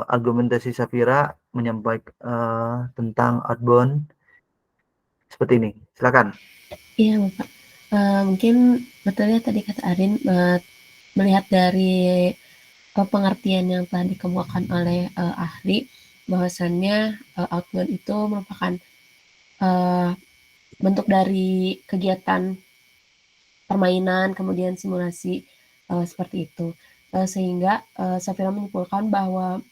argumentasi Safira menyampaikan tentang outbound seperti ini? Silakan. Iya, Bapak. Mungkin betulnya tadi kata Arin, melihat dari pengertian yang telah dikemukakan oleh ahli, bahwasannya outbound itu merupakan bentuk dari kegiatan permainan, kemudian simulasi seperti itu. Sehingga Safira menyimpulkan bahwa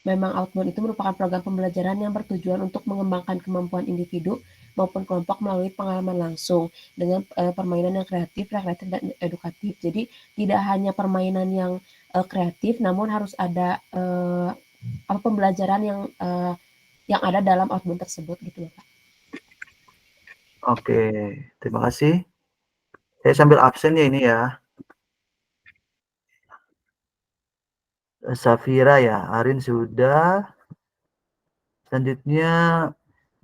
memang outbound itu merupakan program pembelajaran yang bertujuan untuk mengembangkan kemampuan individu maupun kelompok melalui pengalaman langsung dengan permainan yang kreatif, rekreatif, dan edukatif. Jadi tidak hanya permainan yang kreatif, namun harus ada pembelajaran yang ada dalam outbound tersebut gitu, Pak. Oke, terima kasih. Saya sambil absen ya ini ya. Safira ya, Arin sudah. Selanjutnya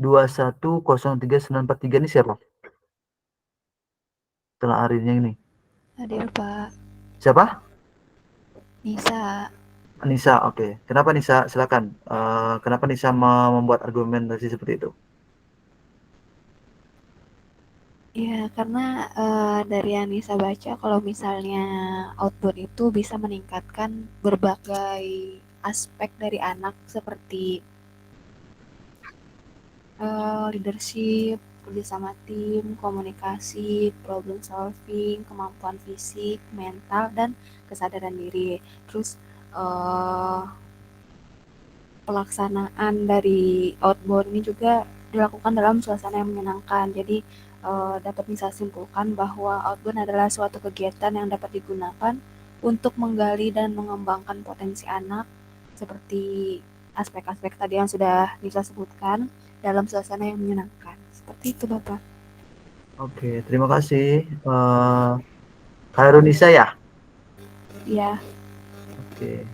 2103943 ini siapa? Setelah Arinnya ini. Hadir Pak. Siapa? Nisa. Nisa, oke. Kenapa Nisa? Silakan. Kenapa Nisa membuat argumentasi seperti itu? Ya, karena dari yang Nisa baca, kalau misalnya outbound itu bisa meningkatkan berbagai aspek dari anak seperti leadership, kerjasama tim, komunikasi, problem solving, kemampuan fisik, mental, dan kesadaran diri. Terus pelaksanaan dari outbound ini juga dilakukan dalam suasana yang menyenangkan. Jadi dapat bisa simpulkan bahwa outbound adalah suatu kegiatan yang dapat digunakan untuk menggali dan mengembangkan potensi anak seperti aspek-aspek tadi yang sudah Nisa sebutkan dalam suasana yang menyenangkan. Seperti itu, Bapak. Oke, terima kasih. Khairunisa ya? Iya. Oke.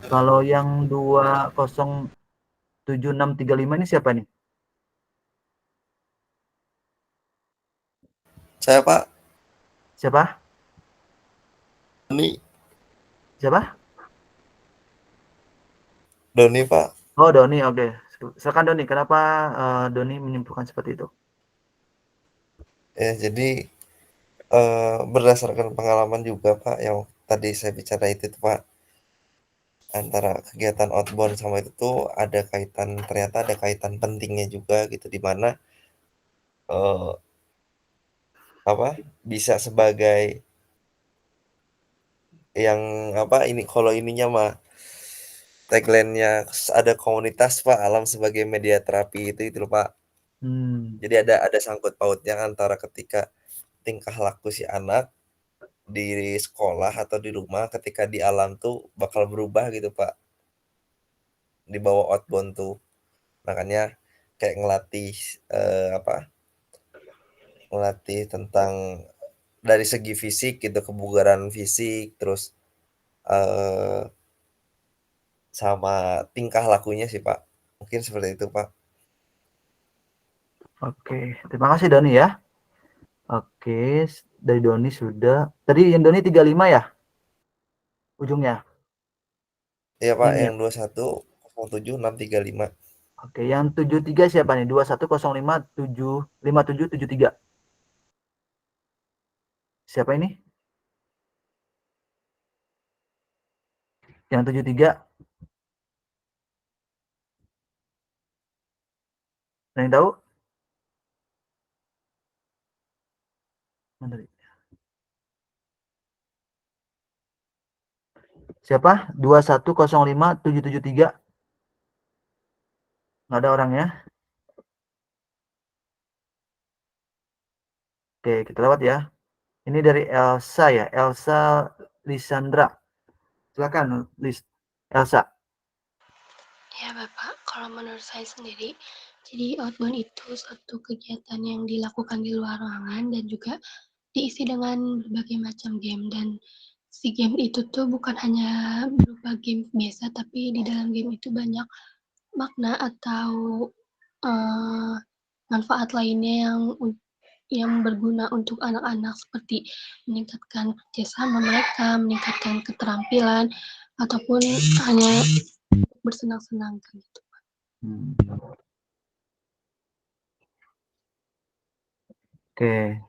Kalau yang 207635 ini siapa nih? Saya Pak. Siapa? Doni. Siapa? Doni Pak. Oh Doni, oke. Silakan Doni, kenapa Doni menyimpulkan seperti itu? Ya, jadi berdasarkan pengalaman juga Pak yang tadi saya bicara itu Pak, antara kegiatan outbound sama itu tuh ternyata ada kaitan pentingnya juga gitu, di mana bisa sebagai yang ini kalau ininya mah tagline-nya ada komunitas Pak, alam sebagai media terapi itu loh Pak. Jadi ada sangkut pautnya antara ketika tingkah laku si anak di sekolah atau di rumah ketika di alam tuh bakal berubah gitu Pak, di bawah outbound tuh. Makanya kayak ngelatih tentang dari segi fisik gitu, kebugaran fisik, terus sama tingkah lakunya sih, Pak. Mungkin seperti itu, Pak. Oke, terima kasih Doni ya. Oke, dari Doni sudah. Tadi yang Doni 35 ya? Ujungnya. Iya, Pak, Ini ya. yang 2107 635. Oke, yang 73 siapa nih? 2105 5773. Siapa ini? Yang 73. Ada yang tahu? Mana tadi? Siapa? 2105773. Nggak ada orangnya. Oke, kita lewat ya. Ini dari Elsa ya, Elsa Lisandra. Silakan, Elsa. Ya Bapak, kalau menurut saya sendiri, jadi outbound itu suatu kegiatan yang dilakukan di luar ruangan dan juga diisi dengan berbagai macam game dan si game itu tuh bukan hanya berupa game biasa, tapi di dalam game itu banyak makna atau uh, manfaat lainnya yang berguna untuk anak-anak seperti meningkatkan kerjasama mereka, meningkatkan keterampilan, ataupun hanya bersenang-senang gitu. Oke,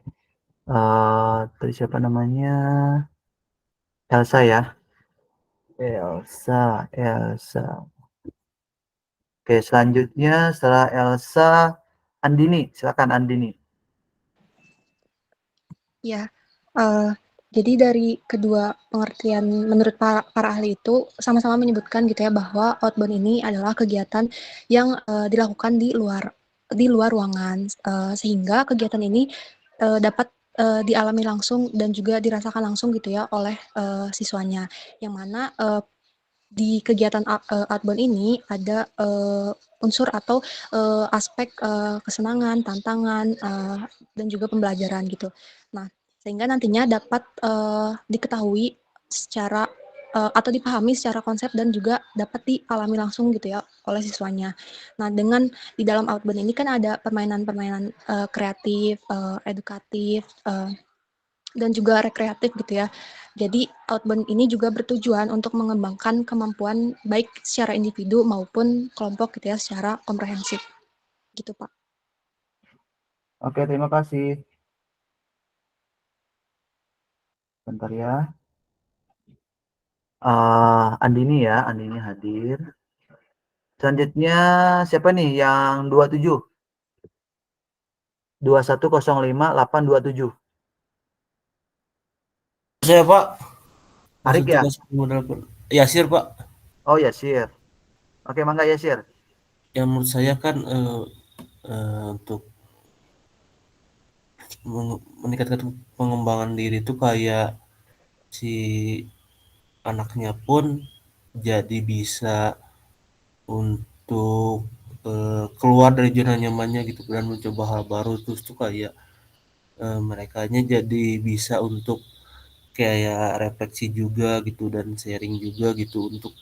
tadi siapa namanya? Elsa ya. Elsa. Oke, selanjutnya setelah Elsa, Andini. Silakan Andini. Ya, jadi dari kedua pengertian menurut para ahli itu sama-sama menyebutkan gitu ya bahwa outbound ini adalah kegiatan yang dilakukan di luar ruangan, sehingga kegiatan ini dapat dialami langsung dan juga dirasakan langsung gitu ya oleh siswanya. Yang mana di kegiatan outbound ini ada unsur atau aspek kesenangan, tantangan, dan juga pembelajaran gitu. Nah, sehingga nantinya dapat diketahui secara atau dipahami secara konsep dan juga dapat dialami langsung gitu ya oleh siswanya. Nah, dengan di dalam outbound ini kan ada permainan-permainan kreatif, edukatif, dan juga rekreatif gitu ya. Jadi outbound ini juga bertujuan untuk mengembangkan kemampuan baik secara individu maupun kelompok gitu ya secara komprehensif. Gitu, Pak. Oke, terima kasih. Bentar ya. Andini ya, Andini hadir. Selanjutnya siapa nih yang 27? 2105827. Saya, Pak. Arik ya? 2108. Yasir, Pak. Oh, Yasir. Oke, mangga Yasir. Yang menurut saya kan untuk meningkatkan pengembangan diri itu kayak si anaknya pun jadi bisa untuk keluar dari zona nyamannya gitu dan mencoba hal baru, terus tuh kayak merekanya jadi bisa untuk kayak refleksi juga gitu dan sharing juga gitu untuk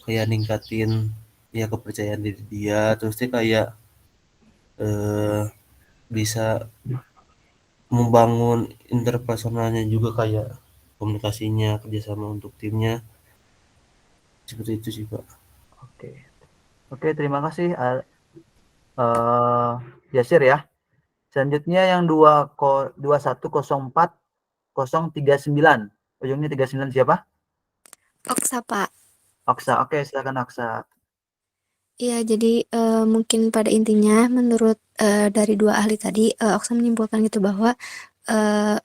kayak ningkatin ya kepercayaan diri dia, terus dia kayak bisa membangun interpersonalnya juga kayak komunikasinya, kerjasama untuk timnya, seperti itu sih, Pak. Oke. Oke, terima kasih Yasir ya. Selanjutnya yang 2104039. Ujungnya 39 siapa? Oksa, Pak. Oksa. Oke, silakan Oksa. Iya, jadi mungkin pada intinya menurut dari dua ahli tadi, Oksa menyimpulkan gitu bahwa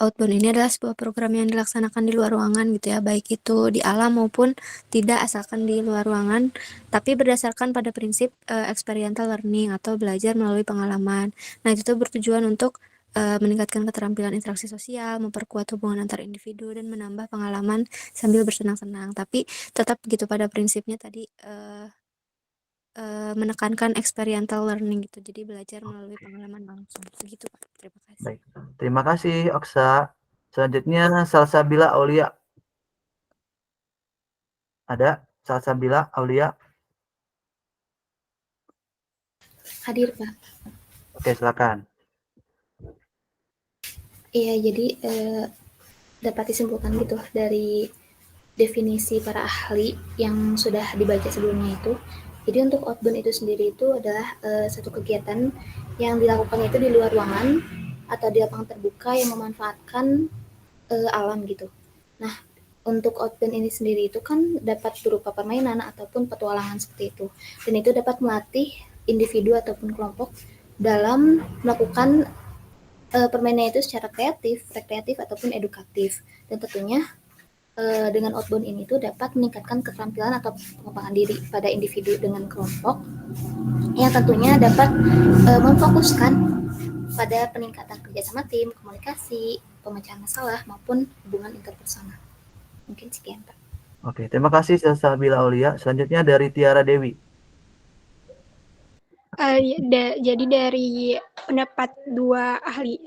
outbound ini adalah sebuah program yang dilaksanakan di luar ruangan gitu ya, baik itu di alam maupun tidak, asalkan di luar ruangan, tapi berdasarkan pada prinsip experiential learning atau belajar melalui pengalaman. Nah, itu tuh bertujuan untuk meningkatkan keterampilan interaksi sosial, memperkuat hubungan antar individu, dan menambah pengalaman sambil bersenang-senang. Tapi tetap gitu pada prinsipnya tadi menekankan experiential learning gitu, jadi belajar melalui pengalaman langsung. Segitu, Pak. Terima kasih. Baik. Terima kasih Oksa. Selanjutnya Salsabila Aulia. Ada? Salsabila, Aulia? Hadir, Pak. Oke, silakan. Iya, jadi dapat disimpulkan gitu dari definisi para ahli yang sudah dibaca sebelumnya itu. Jadi untuk outbound itu sendiri itu adalah satu kegiatan yang dilakukan itu di luar ruangan atau di lapangan terbuka yang memanfaatkan alam gitu. Nah, untuk outbound ini sendiri itu kan dapat berupa permainan ataupun petualangan seperti itu. Dan itu dapat melatih individu ataupun kelompok dalam melakukan permainan itu secara kreatif, rekreatif ataupun edukatif. Dan tentunya dengan outbound ini tuh dapat meningkatkan keterampilan atau pengembangan diri pada individu dengan kelompok yang tentunya dapat memfokuskan pada peningkatan kerjasama tim, komunikasi, pemecahan masalah maupun hubungan interpersonal. Mungkin sekian, Pak. Oke, terima kasih Salsabila Aulia. Selanjutnya dari Tiara Dewi. Jadi dari pendapat dua ahli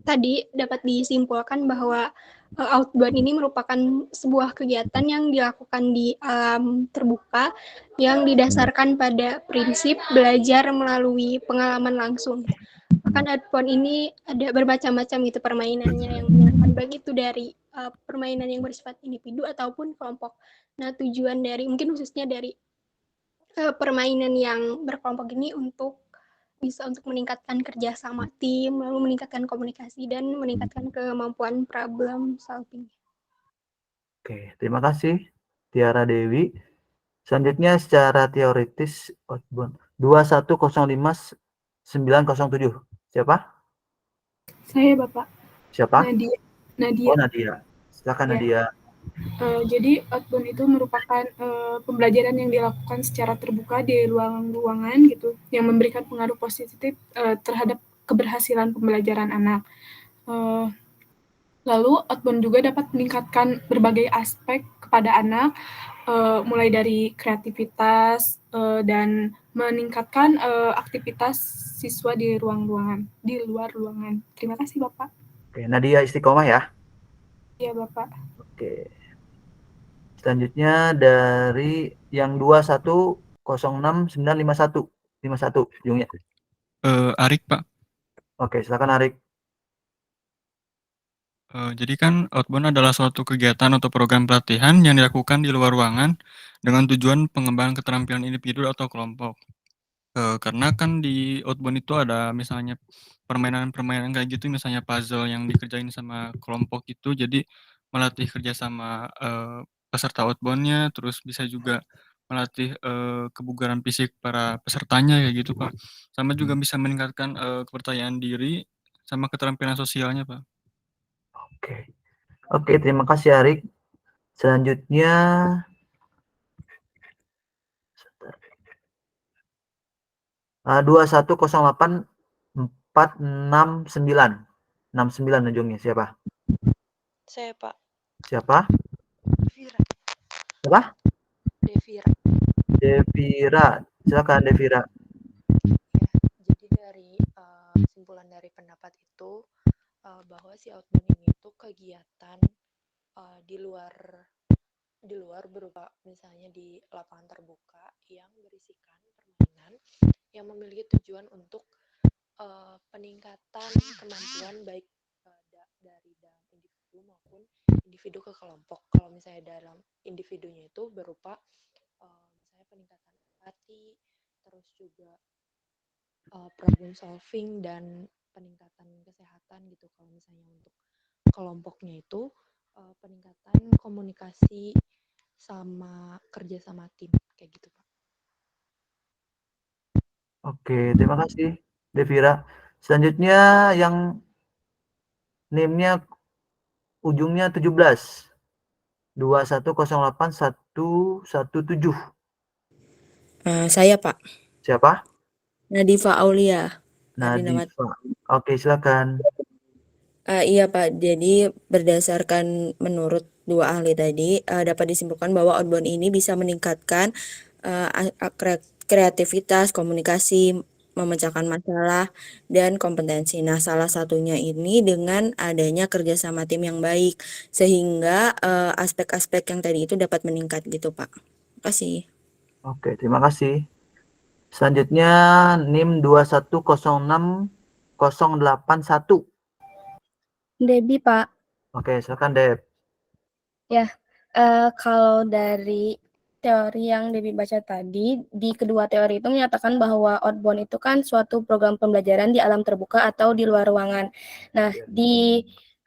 tadi dapat disimpulkan bahwa outbound ini merupakan sebuah kegiatan yang dilakukan di alam terbuka yang didasarkan pada prinsip belajar melalui pengalaman langsung. Bahkan outbound ini ada bermacam-macam gitu permainannya yang menyenangkan, baik itu dari permainan yang bersifat individu ataupun kelompok. Nah, tujuan dari mungkin khususnya dari permainan yang berkelompok ini bisa untuk meningkatkan kerjasama tim, lalu meningkatkan komunikasi dan meningkatkan kemampuan problem solving. Oke, terima kasih Tiara Dewi. Selanjutnya secara teoritis outbound 2105907. Siapa? Saya, Bapak. Siapa? Nadia. Oh, Nadia. Silakan, Nadia. Jadi outbound itu merupakan pembelajaran yang dilakukan secara terbuka di ruangan-ruangan gitu, yang memberikan pengaruh positif terhadap keberhasilan pembelajaran anak. Lalu outbound juga dapat meningkatkan berbagai aspek kepada anak, mulai dari kreativitas dan meningkatkan aktivitas siswa di ruang-ruangan, di luar ruangan. Terima kasih, Bapak. Oke, Nadia istiqomah ya. Iya, Bapak. Oke. Selanjutnya dari yang 2106951. 51 ujungnya. Arik, Pak. Oke, silakan Arik. Jadi kan outbound adalah suatu kegiatan atau program pelatihan yang dilakukan di luar ruangan dengan tujuan pengembangan keterampilan individu atau kelompok. Karena kan di outbound itu ada misalnya permainan-permainan kayak gitu, misalnya puzzle yang dikerjain sama kelompok itu, jadi melatih kerjasama peserta outbound-nya, terus bisa juga melatih kebugaran fisik para pesertanya kayak gitu, Pak. Sama juga bisa meningkatkan kepercayaan diri sama keterampilan sosialnya, Pak. Oke, terima kasih Arik. Selanjutnya 2108469. 69 ujungnya. Siapa? Saya, Pak. Siapa? Devira. Siapa? Devira. Devira. Silakan Devira. Ya, jadi dari kesimpulan dari pendapat itu bahwa si outbound ini tuh kegiatan di luar berupa misalnya di lapangan terbuka yang berisikan permainan yang memiliki tujuan untuk peningkatan kemampuan baik dari dalam individu maupun individu ke kelompok. Kalau misalnya dalam individunya itu berupa misalnya peningkatan empati, terus juga problem solving dan peningkatan kesehatan gitu. Kalau misalnya untuk kelompoknya itu peningkatan komunikasi sama kerja sama tim kayak gitu, Pak. Oke, terima kasih Devira. Selanjutnya yang NIM-nya ujungnya 17. 2108117. Saya, Pak. Siapa? Nadifa Aulia. Nadifa. Oke, silakan. Iya, Pak. Jadi berdasarkan menurut dua ahli tadi dapat disimpulkan bahwa outbound ini bisa meningkatkan kreativitas, komunikasi, memecahkan masalah, dan kompetensi. Nah, salah satunya ini dengan adanya kerjasama tim yang baik, sehingga aspek-aspek yang tadi itu dapat meningkat gitu, Pak. Terima kasih. Oke, terima kasih. Selanjutnya NIM 2106081. Debbie, Pak. Oke, silakan Deb. Ya, kalau dari teori yang Debbie baca tadi, di kedua teori itu menyatakan bahwa outbound itu kan suatu program pembelajaran di alam terbuka atau di luar ruangan. Nah, di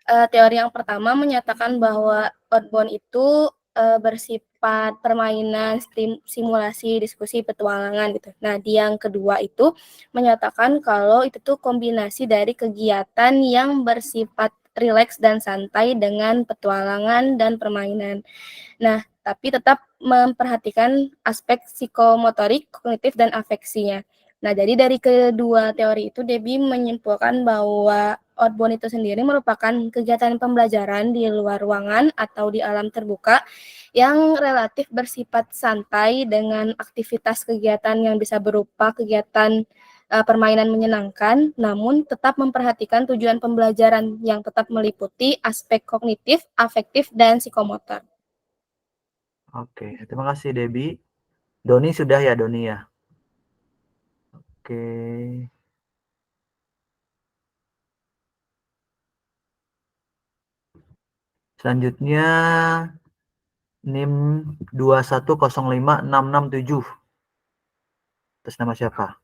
teori yang pertama menyatakan bahwa outbound itu bersifat permainan, simulasi, diskusi, petualangan gitu. Nah, di yang kedua itu menyatakan kalau itu tuh kombinasi dari kegiatan yang bersifat rileks dan santai dengan petualangan dan permainan. Nah, tapi tetap memperhatikan aspek psikomotorik, kognitif, dan afeksinya. Nah, jadi dari kedua teori itu, Debbie menyimpulkan bahwa outbound itu sendiri merupakan kegiatan pembelajaran di luar ruangan atau di alam terbuka yang relatif bersifat santai dengan aktivitas kegiatan yang bisa berupa kegiatan permainan menyenangkan, namun tetap memperhatikan tujuan pembelajaran yang tetap meliputi aspek kognitif, afektif, dan psikomotor. Oke, terima kasih Debbie. Doni sudah ya, Doni ya? Oke. Selanjutnya NIM 2105667. Atas nama siapa?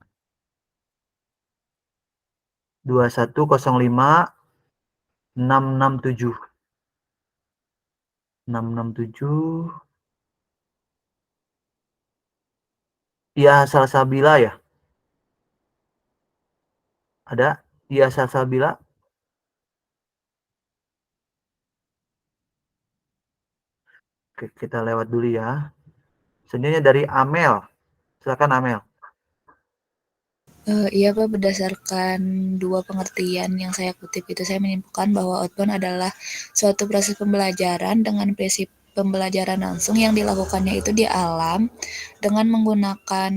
2105667. 667. Iya Salsabila ya? Ada? Iya Salsabila? Oke, kita lewat dulu ya. Selanjutnya dari Amel. Silakan Amel. Iya Pak, berdasarkan dua pengertian yang saya kutip itu, saya menyimpulkan bahwa outbound adalah suatu proses pembelajaran dengan prinsip pembelajaran langsung yang dilakukannya itu di alam dengan menggunakan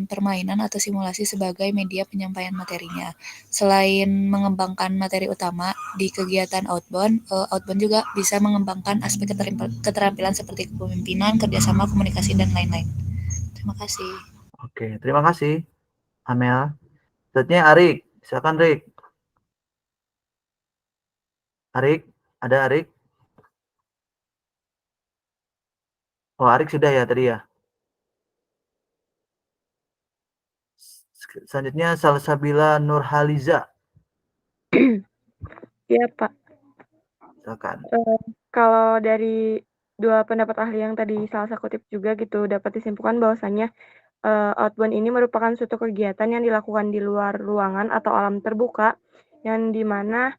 permainan atau simulasi sebagai media penyampaian materinya. Selain mengembangkan materi utama di kegiatan outbound, outbound juga bisa mengembangkan aspek keterampilan seperti kepemimpinan, kerjasama, komunikasi, dan lain-lain. Terima kasih. Oke, terima kasih Amel. Selanjutnya Arik. Silakan Arik. Arik, ada Arik? Oh, Arik sudah ya tadi ya. Selanjutnya Salsabila Nurhaliza. Iya, Pak. Silakan. Kalau dari dua pendapat ahli yang tadi saya kutip juga gitu, dapat disimpulkan bahwasannya outbound ini merupakan suatu kegiatan yang dilakukan di luar ruangan atau alam terbuka, yang dimana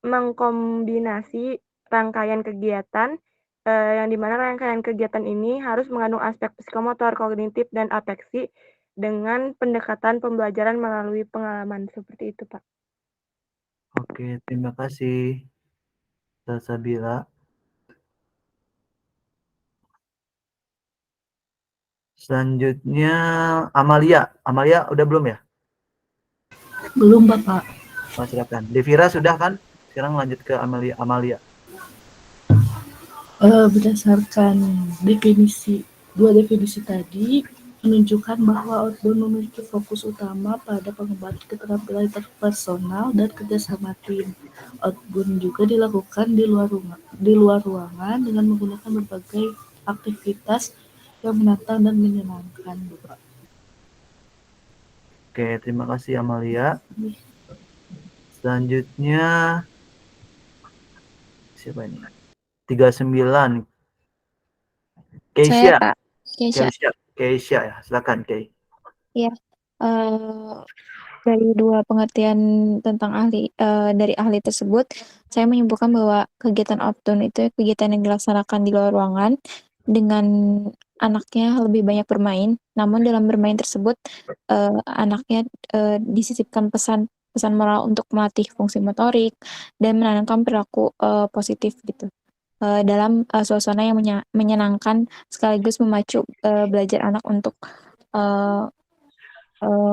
mengkombinasi rangkaian kegiatan, yang dimana rangkaian kegiatan ini harus mengandung aspek psikomotor, kognitif, dan afeksi dengan pendekatan pembelajaran melalui pengalaman seperti itu, Pak. Oke, terima kasih Salsabila. Selanjutnya Amalia. Amalia udah belum ya? Belum, Bapak. Oh, silakan. Devira sudah kan? Sekarang lanjut ke Amalia. Amalia. Berdasarkan dua definisi tadi, menunjukkan bahwa outbound memiliki fokus utama pada pengembangan keterampilan interpersonal dan kerjasama tim. Outbound juga dilakukan di luar ruangan dengan menggunakan berbagai aktivitas yang menantang dan menyenangkan. Oke, terima kasih Amalia. Selanjutnya siapa ini? 39. Keisha. Saya, Pak. Keisha ya, silakan Kei. Ya, dari dua pengertian tentang dari ahli tersebut, saya menyimpulkan bahwa kegiatan outbound itu kegiatan yang dilaksanakan di luar ruangan dengan anaknya lebih banyak bermain. Namun dalam bermain tersebut, anaknya disisipkan pesan moral untuk melatih fungsi motorik dan menanamkan perilaku positif gitu. Dalam suasana yang menyenangkan sekaligus memacu belajar anak untuk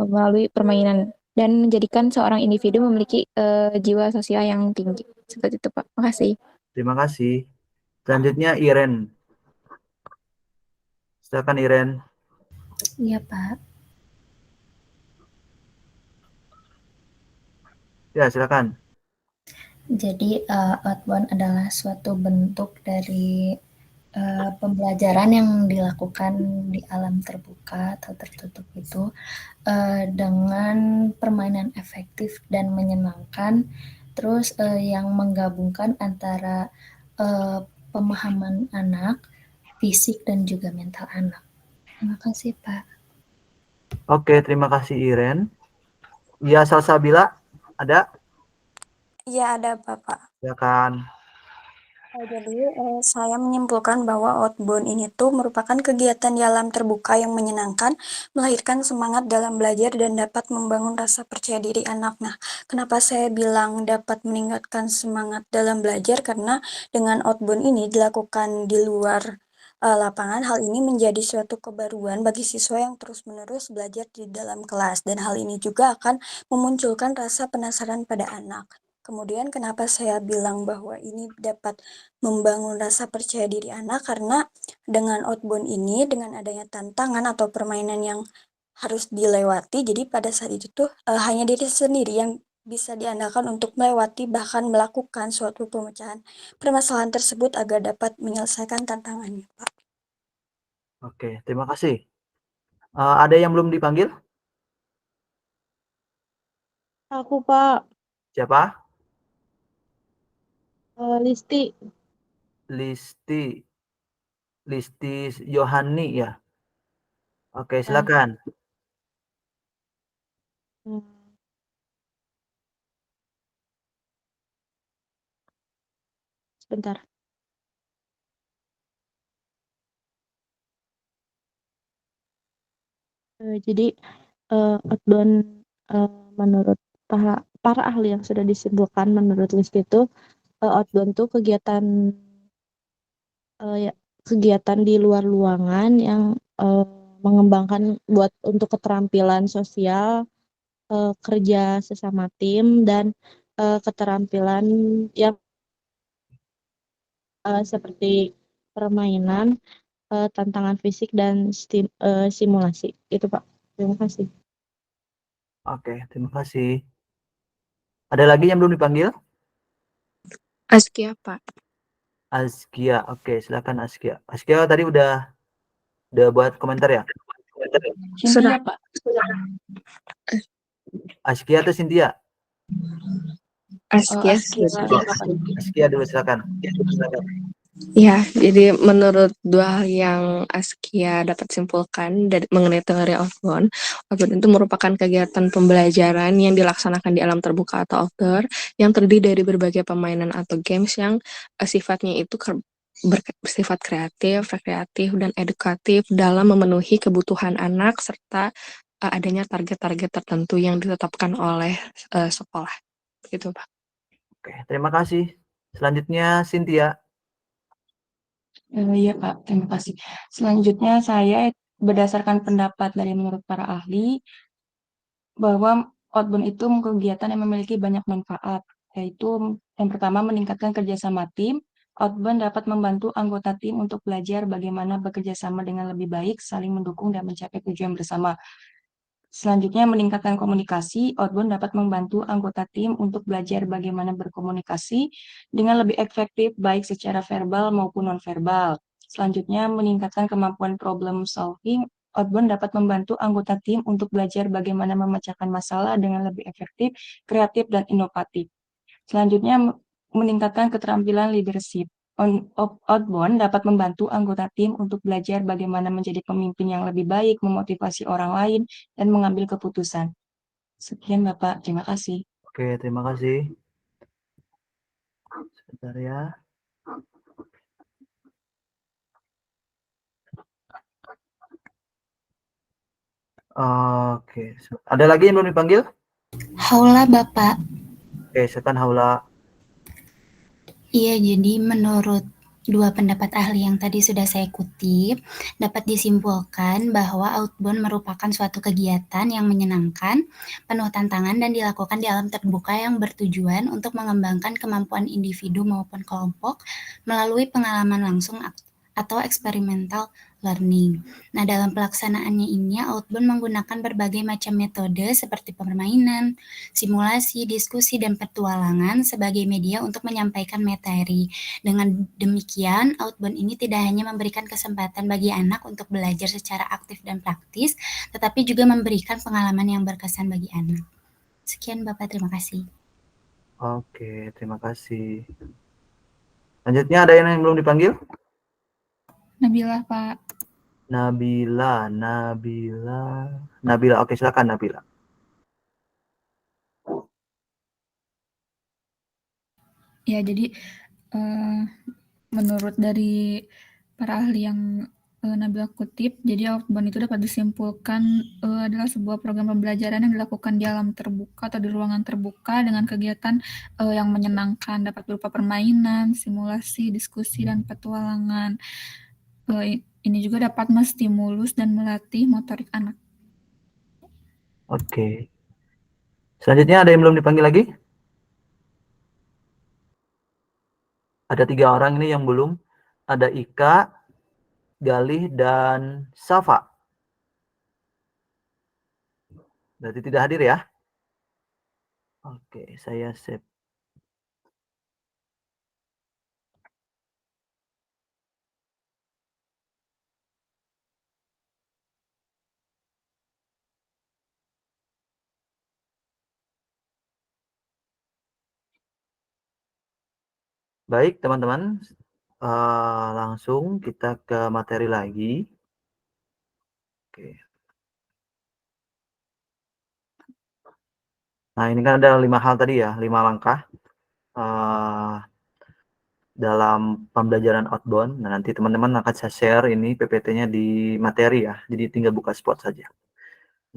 melalui permainan dan menjadikan seorang individu memiliki jiwa sosial yang tinggi. Seperti itu, Pak. Makasih. Terima kasih. Selanjutnya Iren. Silakan Iren. Iya, Pak. Ya, silakan. Jadi outbound adalah suatu bentuk dari pembelajaran yang dilakukan di alam terbuka atau tertutup itu dengan permainan efektif dan menyenangkan, terus yang menggabungkan antara pemahaman anak, fisik dan juga mental anak. Terima kasih, Pak. Oke, terima kasih Iren. Ya, Salsabila, ada? Iya, ada Bapak. Silakan. Jadi saya menyimpulkan bahwa outbound ini tuh merupakan kegiatan di alam terbuka yang menyenangkan, melahirkan semangat dalam belajar dan dapat membangun rasa percaya diri anak. Nah, kenapa saya bilang dapat meningkatkan semangat dalam belajar? Karena dengan outbound ini dilakukan di luar lapangan, hal ini menjadi suatu kebaruan bagi siswa yang terus-menerus belajar di dalam kelas dan hal ini juga akan memunculkan rasa penasaran pada anak. Kemudian kenapa saya bilang bahwa ini dapat membangun rasa percaya diri anak karena dengan outbound ini, dengan adanya tantangan atau permainan yang harus dilewati, jadi pada saat itu tuh hanya diri sendiri yang bisa diandalkan untuk melewati bahkan melakukan suatu pemecahan permasalahan tersebut agar dapat menyelesaikan tantangannya, Pak. Oke, terima kasih. Ada yang belum dipanggil? Aku, Pak. Siapa? Listi. Listi Yohani ya. Oke, Ya. silakan. Sebentar. Jadi outbound menurut para ahli yang sudah disimpulkan menurut list itu outbound tuh kegiatan di luar ruangan yang mengembangkan untuk keterampilan sosial, kerja sesama tim dan keterampilan yang seperti permainan, tantangan fisik dan simulasi. Itu, Pak. Terima kasih. Oke, terima kasih. Ada lagi yang belum dipanggil? Askia, Pak. Askia. Oke, silakan Askia. Askia tadi udah buat komentar ya? Sudah, Pak. Askia atau Cynthia? Askia. Askia dulu, silakan. Ya, jadi menurut dua hal yang Askia dapat simpulkan dari mengenai teori outbound itu merupakan kegiatan pembelajaran yang dilaksanakan di alam terbuka atau outdoor yang terdiri dari berbagai permainan atau games yang sifatnya itu bersifat kreatif, rekreatif, dan edukatif dalam memenuhi kebutuhan anak serta adanya target-target tertentu yang ditetapkan oleh sekolah. Gitu, Pak. Oke, terima kasih. Selanjutnya Cynthia. Iya Pak, terima kasih. Selanjutnya saya berdasarkan pendapat dari menurut para ahli bahwa outbound itu kegiatan yang memiliki banyak manfaat, yaitu yang pertama meningkatkan kerjasama tim. Outbound dapat membantu anggota tim untuk belajar bagaimana bekerja sama dengan lebih baik, saling mendukung dan mencapai tujuan bersama. Selanjutnya, meningkatkan komunikasi. Outbound dapat membantu anggota tim untuk belajar bagaimana berkomunikasi dengan lebih efektif, baik secara verbal maupun nonverbal. Selanjutnya, meningkatkan kemampuan problem solving. Outbound dapat membantu anggota tim untuk belajar bagaimana memecahkan masalah dengan lebih efektif, kreatif, dan inovatif. Selanjutnya, meningkatkan keterampilan leadership. Outbound dapat membantu anggota tim untuk belajar bagaimana menjadi pemimpin yang lebih baik, memotivasi orang lain, dan mengambil keputusan. Sekian Bapak, terima kasih. Oke, terima kasih. Sebentar ya. Oke, ada lagi yang belum dipanggil? Haula Bapak. Oke, silakan Haula. Iya, jadi menurut dua pendapat ahli yang tadi sudah saya kutip, dapat disimpulkan bahwa outbound merupakan suatu kegiatan yang menyenangkan, penuh tantangan, dan dilakukan di alam terbuka yang bertujuan untuk mengembangkan kemampuan individu maupun kelompok melalui pengalaman langsung atau experimental learning. Nah, dalam pelaksanaannya ini, outbound menggunakan berbagai macam metode seperti permainan, simulasi, diskusi, dan petualangan sebagai media untuk menyampaikan materi. Dengan demikian, outbound ini tidak hanya memberikan kesempatan bagi anak untuk belajar secara aktif dan praktis, tetapi juga memberikan pengalaman yang berkesan bagi anak. Sekian Bapak, terima kasih. Oke, terima kasih. Selanjutnya ada yang belum dipanggil? Nabila, Pak. Nabila. Oke, silakan Nabila. Ya, jadi menurut dari para ahli yang Nabila kutip, jadi outbound itu dapat disimpulkan adalah sebuah program pembelajaran yang dilakukan di alam terbuka atau di ruangan terbuka dengan kegiatan yang menyenangkan, dapat berupa permainan, simulasi, diskusi, dan petualangan. Ini juga dapat menstimulus dan melatih motorik anak. Oke. Selanjutnya ada yang belum dipanggil lagi? Ada 3 orang ini yang belum. Ada Ika, Galih, dan Safa. Berarti tidak hadir ya? Oke, saya save. Baik, teman-teman. Langsung kita ke materi lagi. Oke. Nah, ini kan ada 5 hal tadi ya, 5 langkah dalam pembelajaran outbound. Nah, nanti teman-teman akan saya share ini PPT-nya di materi ya, jadi tinggal buka spot saja.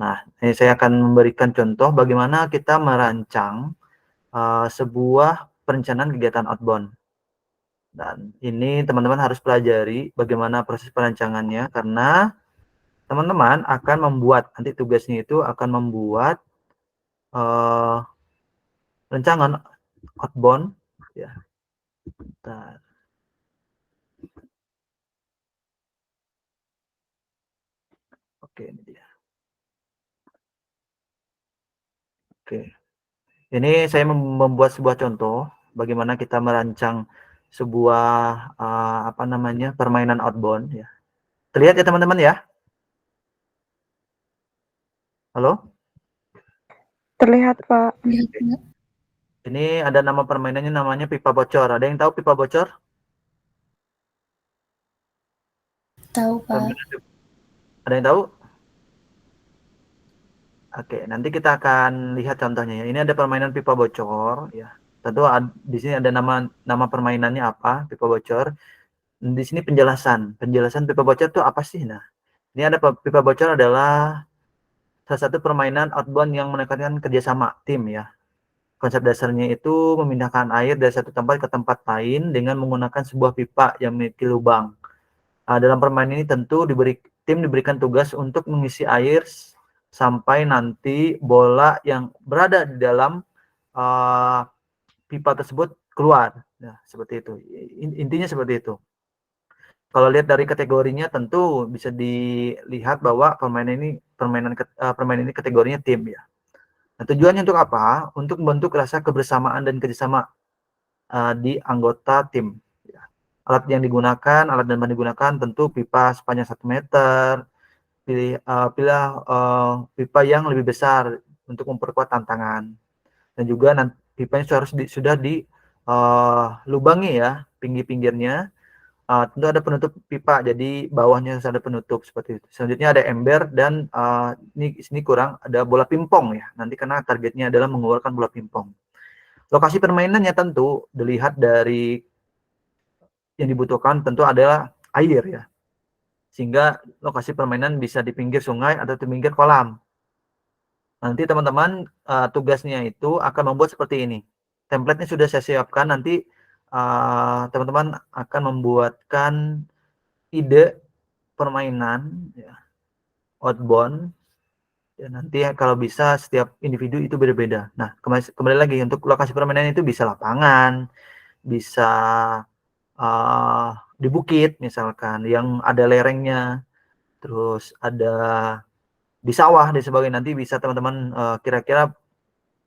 Nah, ini saya akan memberikan contoh bagaimana kita merancang sebuah perencanaan kegiatan outbound. Dan ini teman-teman harus pelajari bagaimana proses perancangannya, karena teman-teman akan membuat, nanti tugasnya itu akan membuat rancangan outbound ya. Bentar. Oke, ini dia. Oke. Ini saya membuat sebuah contoh bagaimana kita merancang sebuah permainan outbound ya. Terlihat ya teman-teman ya? Halo? Terlihat, Pak. Ini ada nama permainannya, namanya pipa bocor. Ada yang tahu pipa bocor? Tahu, Pak. Ada yang tahu? Oke, nanti kita akan lihat contohnya ya. Ini ada permainan pipa bocor ya. Tentu di sini ada nama permainannya apa, pipa bocor. Di sini penjelasan pipa bocor itu apa sih? Nah, ini ada pipa bocor adalah salah satu permainan outbound yang menekankan kerjasama tim ya. Konsep dasarnya itu memindahkan air dari satu tempat ke tempat lain dengan menggunakan sebuah pipa yang memiliki lubang. Dalam permainan ini tentu tim diberikan tugas untuk mengisi air sampai nanti bola yang berada di dalam pipa tersebut keluar. Nah, seperti itu. Intinya seperti itu. Kalau lihat dari kategorinya tentu bisa dilihat bahwa permainan ini kategorinya tim ya. Nah, tujuannya untuk apa? Untuk membentuk rasa kebersamaan dan kerjasama di anggota tim. Ya. Alat dan bahan digunakan tentu pipa sepanjang 1 meter. Pilih pipa yang lebih besar untuk memperkuat tantangan. Dan juga pipanya sudah dilubangi ya, pinggirnya. Tentu ada penutup pipa, jadi bawahnya harus ada penutup seperti itu. Selanjutnya ada ember dan ini kurang, ada bola pingpong ya. Nanti karena targetnya adalah mengeluarkan bola pingpong. Lokasi permainannya tentu dilihat dari yang dibutuhkan tentu adalah air ya. Sehingga lokasi permainan bisa di pinggir sungai atau di pinggir kolam. Nanti teman-teman tugasnya itu akan membuat seperti ini. Template-nya sudah saya siapkan, nanti teman-teman akan membuatkan ide permainan ya, outbound. Ya, nanti kalau bisa setiap individu itu beda-beda. Nah, kembali lagi untuk lokasi permainan itu bisa lapangan, bisa di bukit misalkan yang ada lerengnya, terus ada di sawah dan sebagainya. Nanti bisa teman-teman kira-kira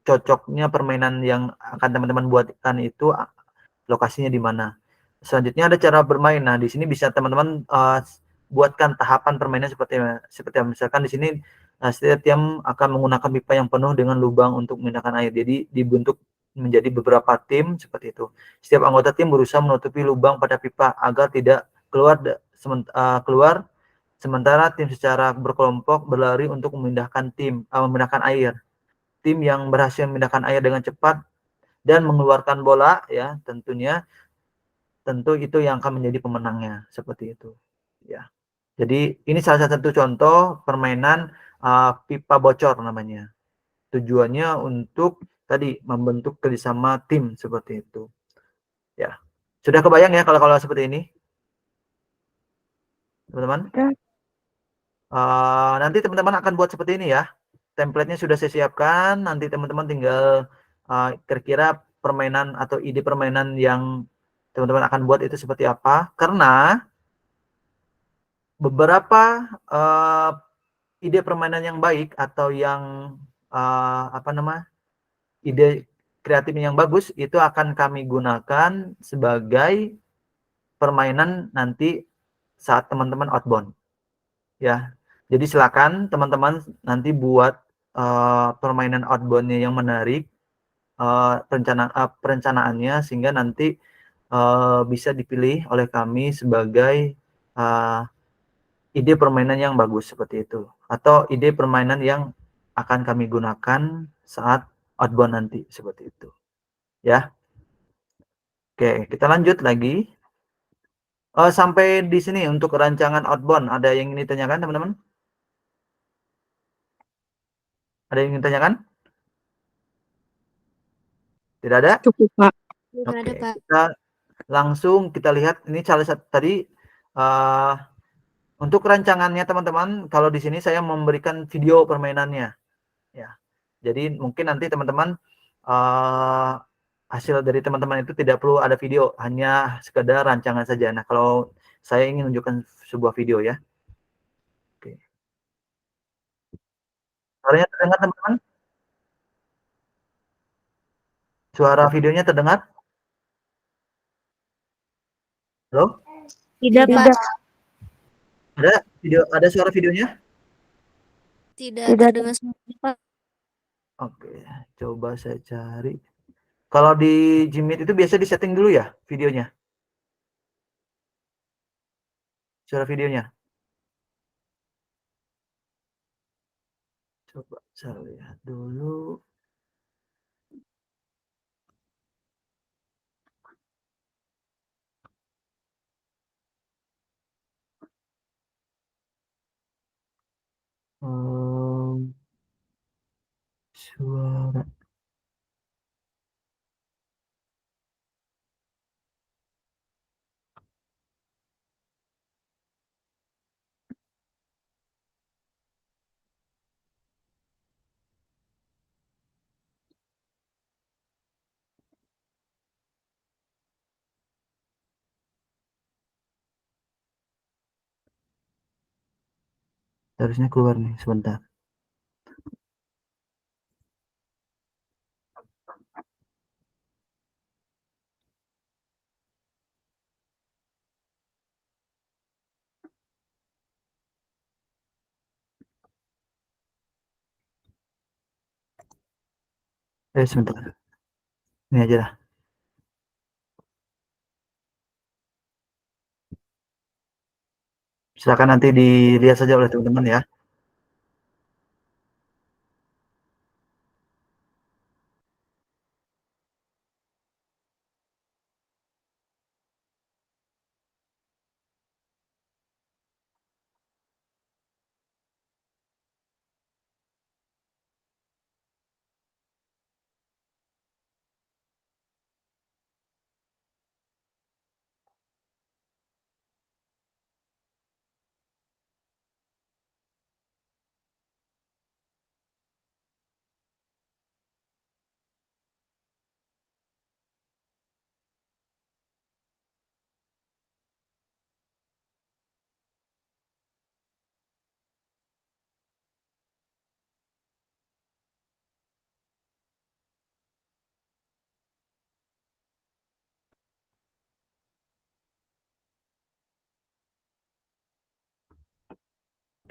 cocoknya permainan yang akan teman-teman buatkan itu lokasinya di mana. Selanjutnya ada cara bermain. Nah, di sini bisa teman-teman buatkan tahapan permainan seperti misalkan di sini setiap tim akan menggunakan pipa yang penuh dengan lubang untuk memindahkan air. Jadi dibentuk menjadi beberapa tim seperti itu. Setiap anggota tim berusaha menutupi lubang pada pipa agar tidak keluar keluar, sementara tim secara berkelompok berlari untuk memindahkan air. Tim yang berhasil memindahkan air dengan cepat dan mengeluarkan bola ya tentu itu yang akan menjadi pemenangnya seperti itu ya. Jadi ini salah satu contoh permainan pipa bocor namanya. Tujuannya untuk tadi membentuk kerjasama tim seperti itu ya. Sudah kebayang ya kalau seperti ini teman-teman? Nanti teman-teman akan buat seperti ini ya. Template-nya sudah saya siapkan, nanti teman-teman tinggal kira-kira permainan atau ide permainan yang teman-teman akan buat itu seperti apa. Karena beberapa ide permainan yang baik atau yang ide kreatif yang bagus itu akan kami gunakan sebagai permainan nanti saat teman-teman outbound ya. Jadi silakan teman-teman nanti buat permainan outbound-nya yang menarik, perencanaannya sehingga nanti bisa dipilih oleh kami sebagai ide permainan yang bagus seperti itu, atau ide permainan yang akan kami gunakan saat outbound nanti seperti itu ya. Oke, kita lanjut lagi. Sampai di sini untuk rancangan outbound, ada yang ingin ditanyakan teman-teman? Ada yang ingin ditanyakan? Tidak ada? Cukup, Pak. Bukan ada, Oke, Pak. kita langsung kita lihat ini salah satu tadi untuk rancangannya teman-teman. Kalau di sini saya memberikan video permainannya, ya. Jadi mungkin nanti teman-teman hasil dari teman-teman itu tidak perlu ada video, hanya sekedar rancangan saja. Nah, kalau saya ingin menunjukkan sebuah video ya. Oke. Suaranya terdengar teman-teman? Suara videonya terdengar? Halo? Tidak, Pak. Ada suara videonya? Tidak terdengar suaranya, Pak. Oke, coba saya cari. Kalau di Jimit itu biasa disetting dulu ya videonya? Suara videonya. Coba saya lihat dulu. Suara. Harusnya keluar nih sebentar. Sebentar. Ini aja lah. Silakan nanti dilihat saja oleh teman-teman ya.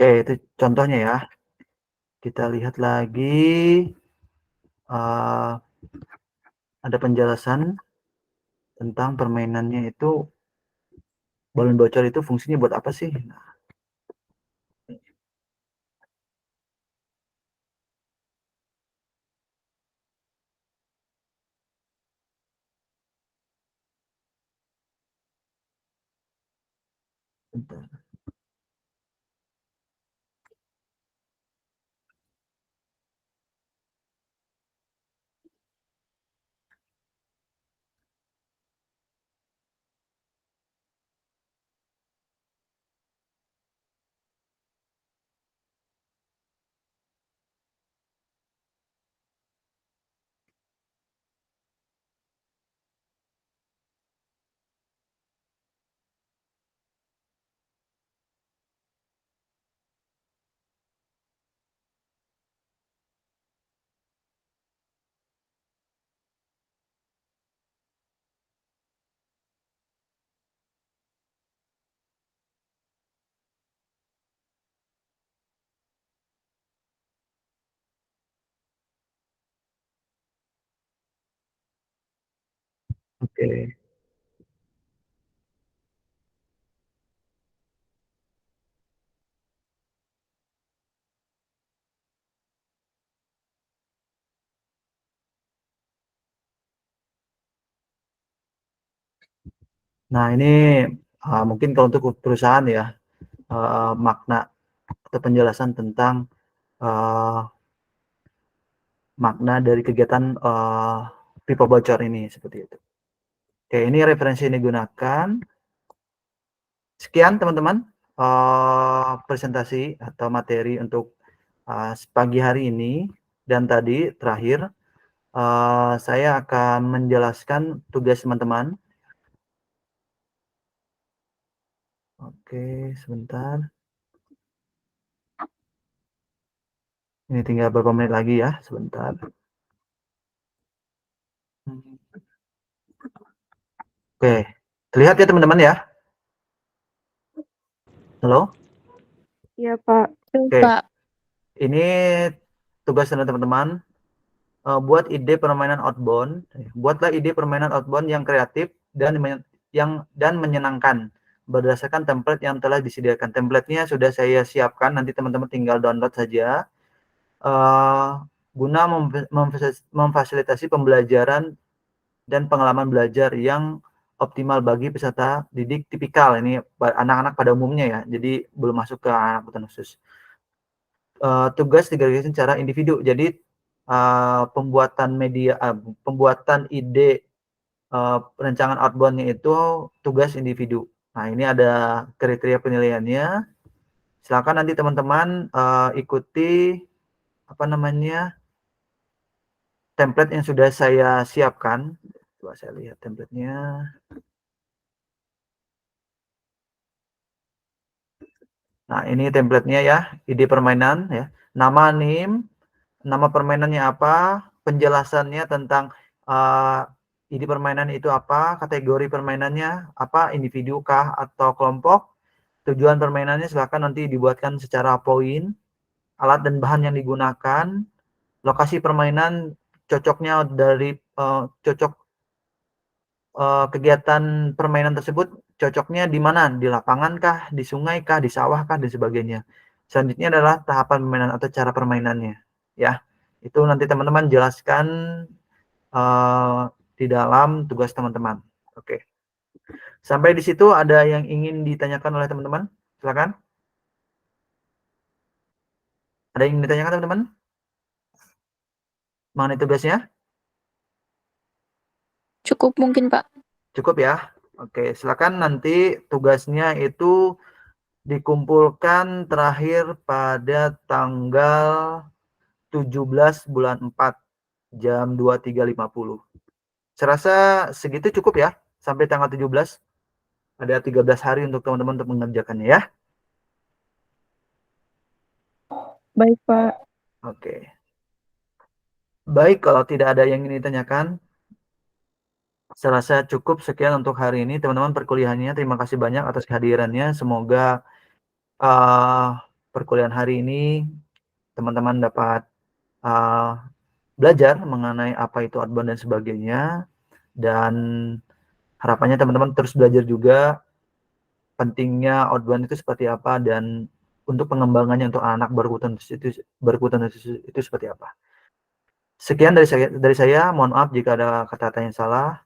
Oke, itu contohnya ya. Kita lihat lagi, ada penjelasan tentang permainannya itu, balon bocor itu fungsinya buat apa sih? Nah, bentar. Oke. Nah, ini mungkin kalau untuk perusahaan ya, makna atau penjelasan tentang makna dari kegiatan pipa bocor ini seperti itu. Oke, ini referensi yang digunakan. Sekian teman-teman presentasi atau materi untuk pagi hari ini, dan tadi terakhir saya akan menjelaskan tugas teman-teman. Oke, sebentar. Ini tinggal beberapa menit lagi ya, sebentar. Oke, terlihat ya teman-teman ya? Halo? Iya, Pak. Oke, ini tugas dari teman-teman. Buat ide permainan outbound. Buatlah ide permainan outbound yang kreatif dan menyenangkan berdasarkan template yang telah disediakan. Template-nya sudah saya siapkan, nanti teman-teman tinggal download saja. Guna memfasilitasi pembelajaran dan pengalaman belajar yang optimal bagi peserta didik tipikal. Ini anak-anak pada umumnya ya, jadi belum masuk ke anak kebutuhan khusus. Tugas digariskan secara individu. Jadi pembuatan ide perancangan outbound-nya itu tugas individu. Nah, ini ada kriteria penilaiannya. Silakan nanti teman-teman ikuti template yang sudah saya siapkan. Coba saya lihat template-nya. Nah, ini template-nya ya, ide permainan ya. Nama permainannya apa, penjelasannya tentang ide permainan itu apa, kategori permainannya apa, individu kah atau kelompok, tujuan permainannya silakan nanti dibuatkan secara poin, alat dan bahan yang digunakan, lokasi permainan, cocoknya dari kegiatan permainan tersebut cocoknya di mana, di lapangan kah, di sungai kah, di sawah kah, dan sebagainya. Selanjutnya adalah tahapan permainan atau cara permainannya ya. Itu nanti teman-teman jelaskan di dalam tugas teman-teman. Oke. Sampai di situ ada yang ingin ditanyakan oleh teman-teman? Silakan. Ada yang ingin ditanyakan teman-teman? Mengenai tugasnya? Cukup mungkin, Pak. Cukup ya. Oke, silakan nanti tugasnya itu dikumpulkan terakhir pada tanggal 17 bulan 4 jam 23.50. Saya rasa segitu cukup ya, sampai tanggal 17. Ada 13 hari untuk teman-teman untuk mengerjakannya ya. Baik, Pak. Oke. Baik, kalau tidak ada yang ingin ditanyakan, saya rasa cukup sekian untuk hari ini teman-teman perkuliahannya. Terima kasih banyak atas kehadirannya. Semoga perkuliahan hari ini teman-teman dapat belajar mengenai apa itu outbound dan sebagainya, dan harapannya teman-teman terus belajar juga pentingnya outbound itu seperti apa dan untuk pengembangannya untuk anak berkebutuhan khusus itu seperti apa. Sekian dari saya, mohon maaf jika ada kata-kata yang salah.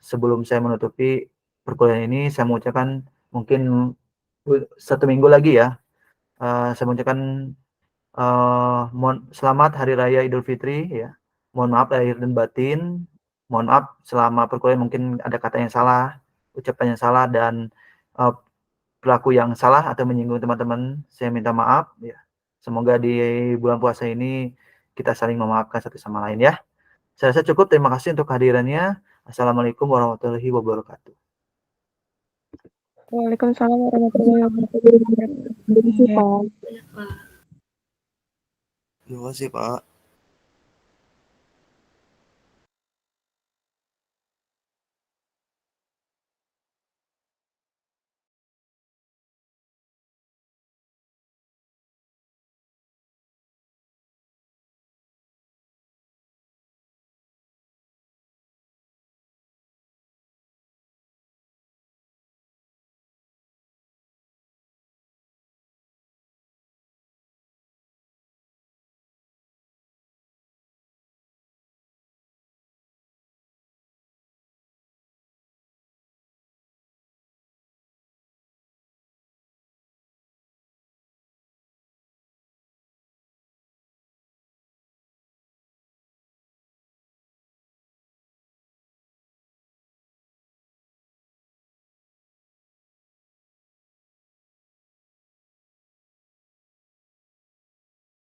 Sebelum saya menutupi perkuliahan ini, saya mengucapkan mungkin 1 minggu lagi ya, saya mengucapkan selamat Hari Raya Idul Fitri ya. Mohon maaf lahir dan batin. Mohon maaf selama perkuliahan mungkin ada kata yang salah, ucapan yang salah, dan perilaku yang salah atau menyinggung teman-teman. Saya minta maaf ya. Semoga di bulan puasa ini kita saling memaafkan satu sama lain ya. Saya rasa cukup. Terima kasih untuk kehadirannya. Assalamualaikum warahmatullahi wabarakatuh. Waalaikumsalam warahmatullahi wabarakatuh. Terima kasih, Pak. Terima kasih, Pak.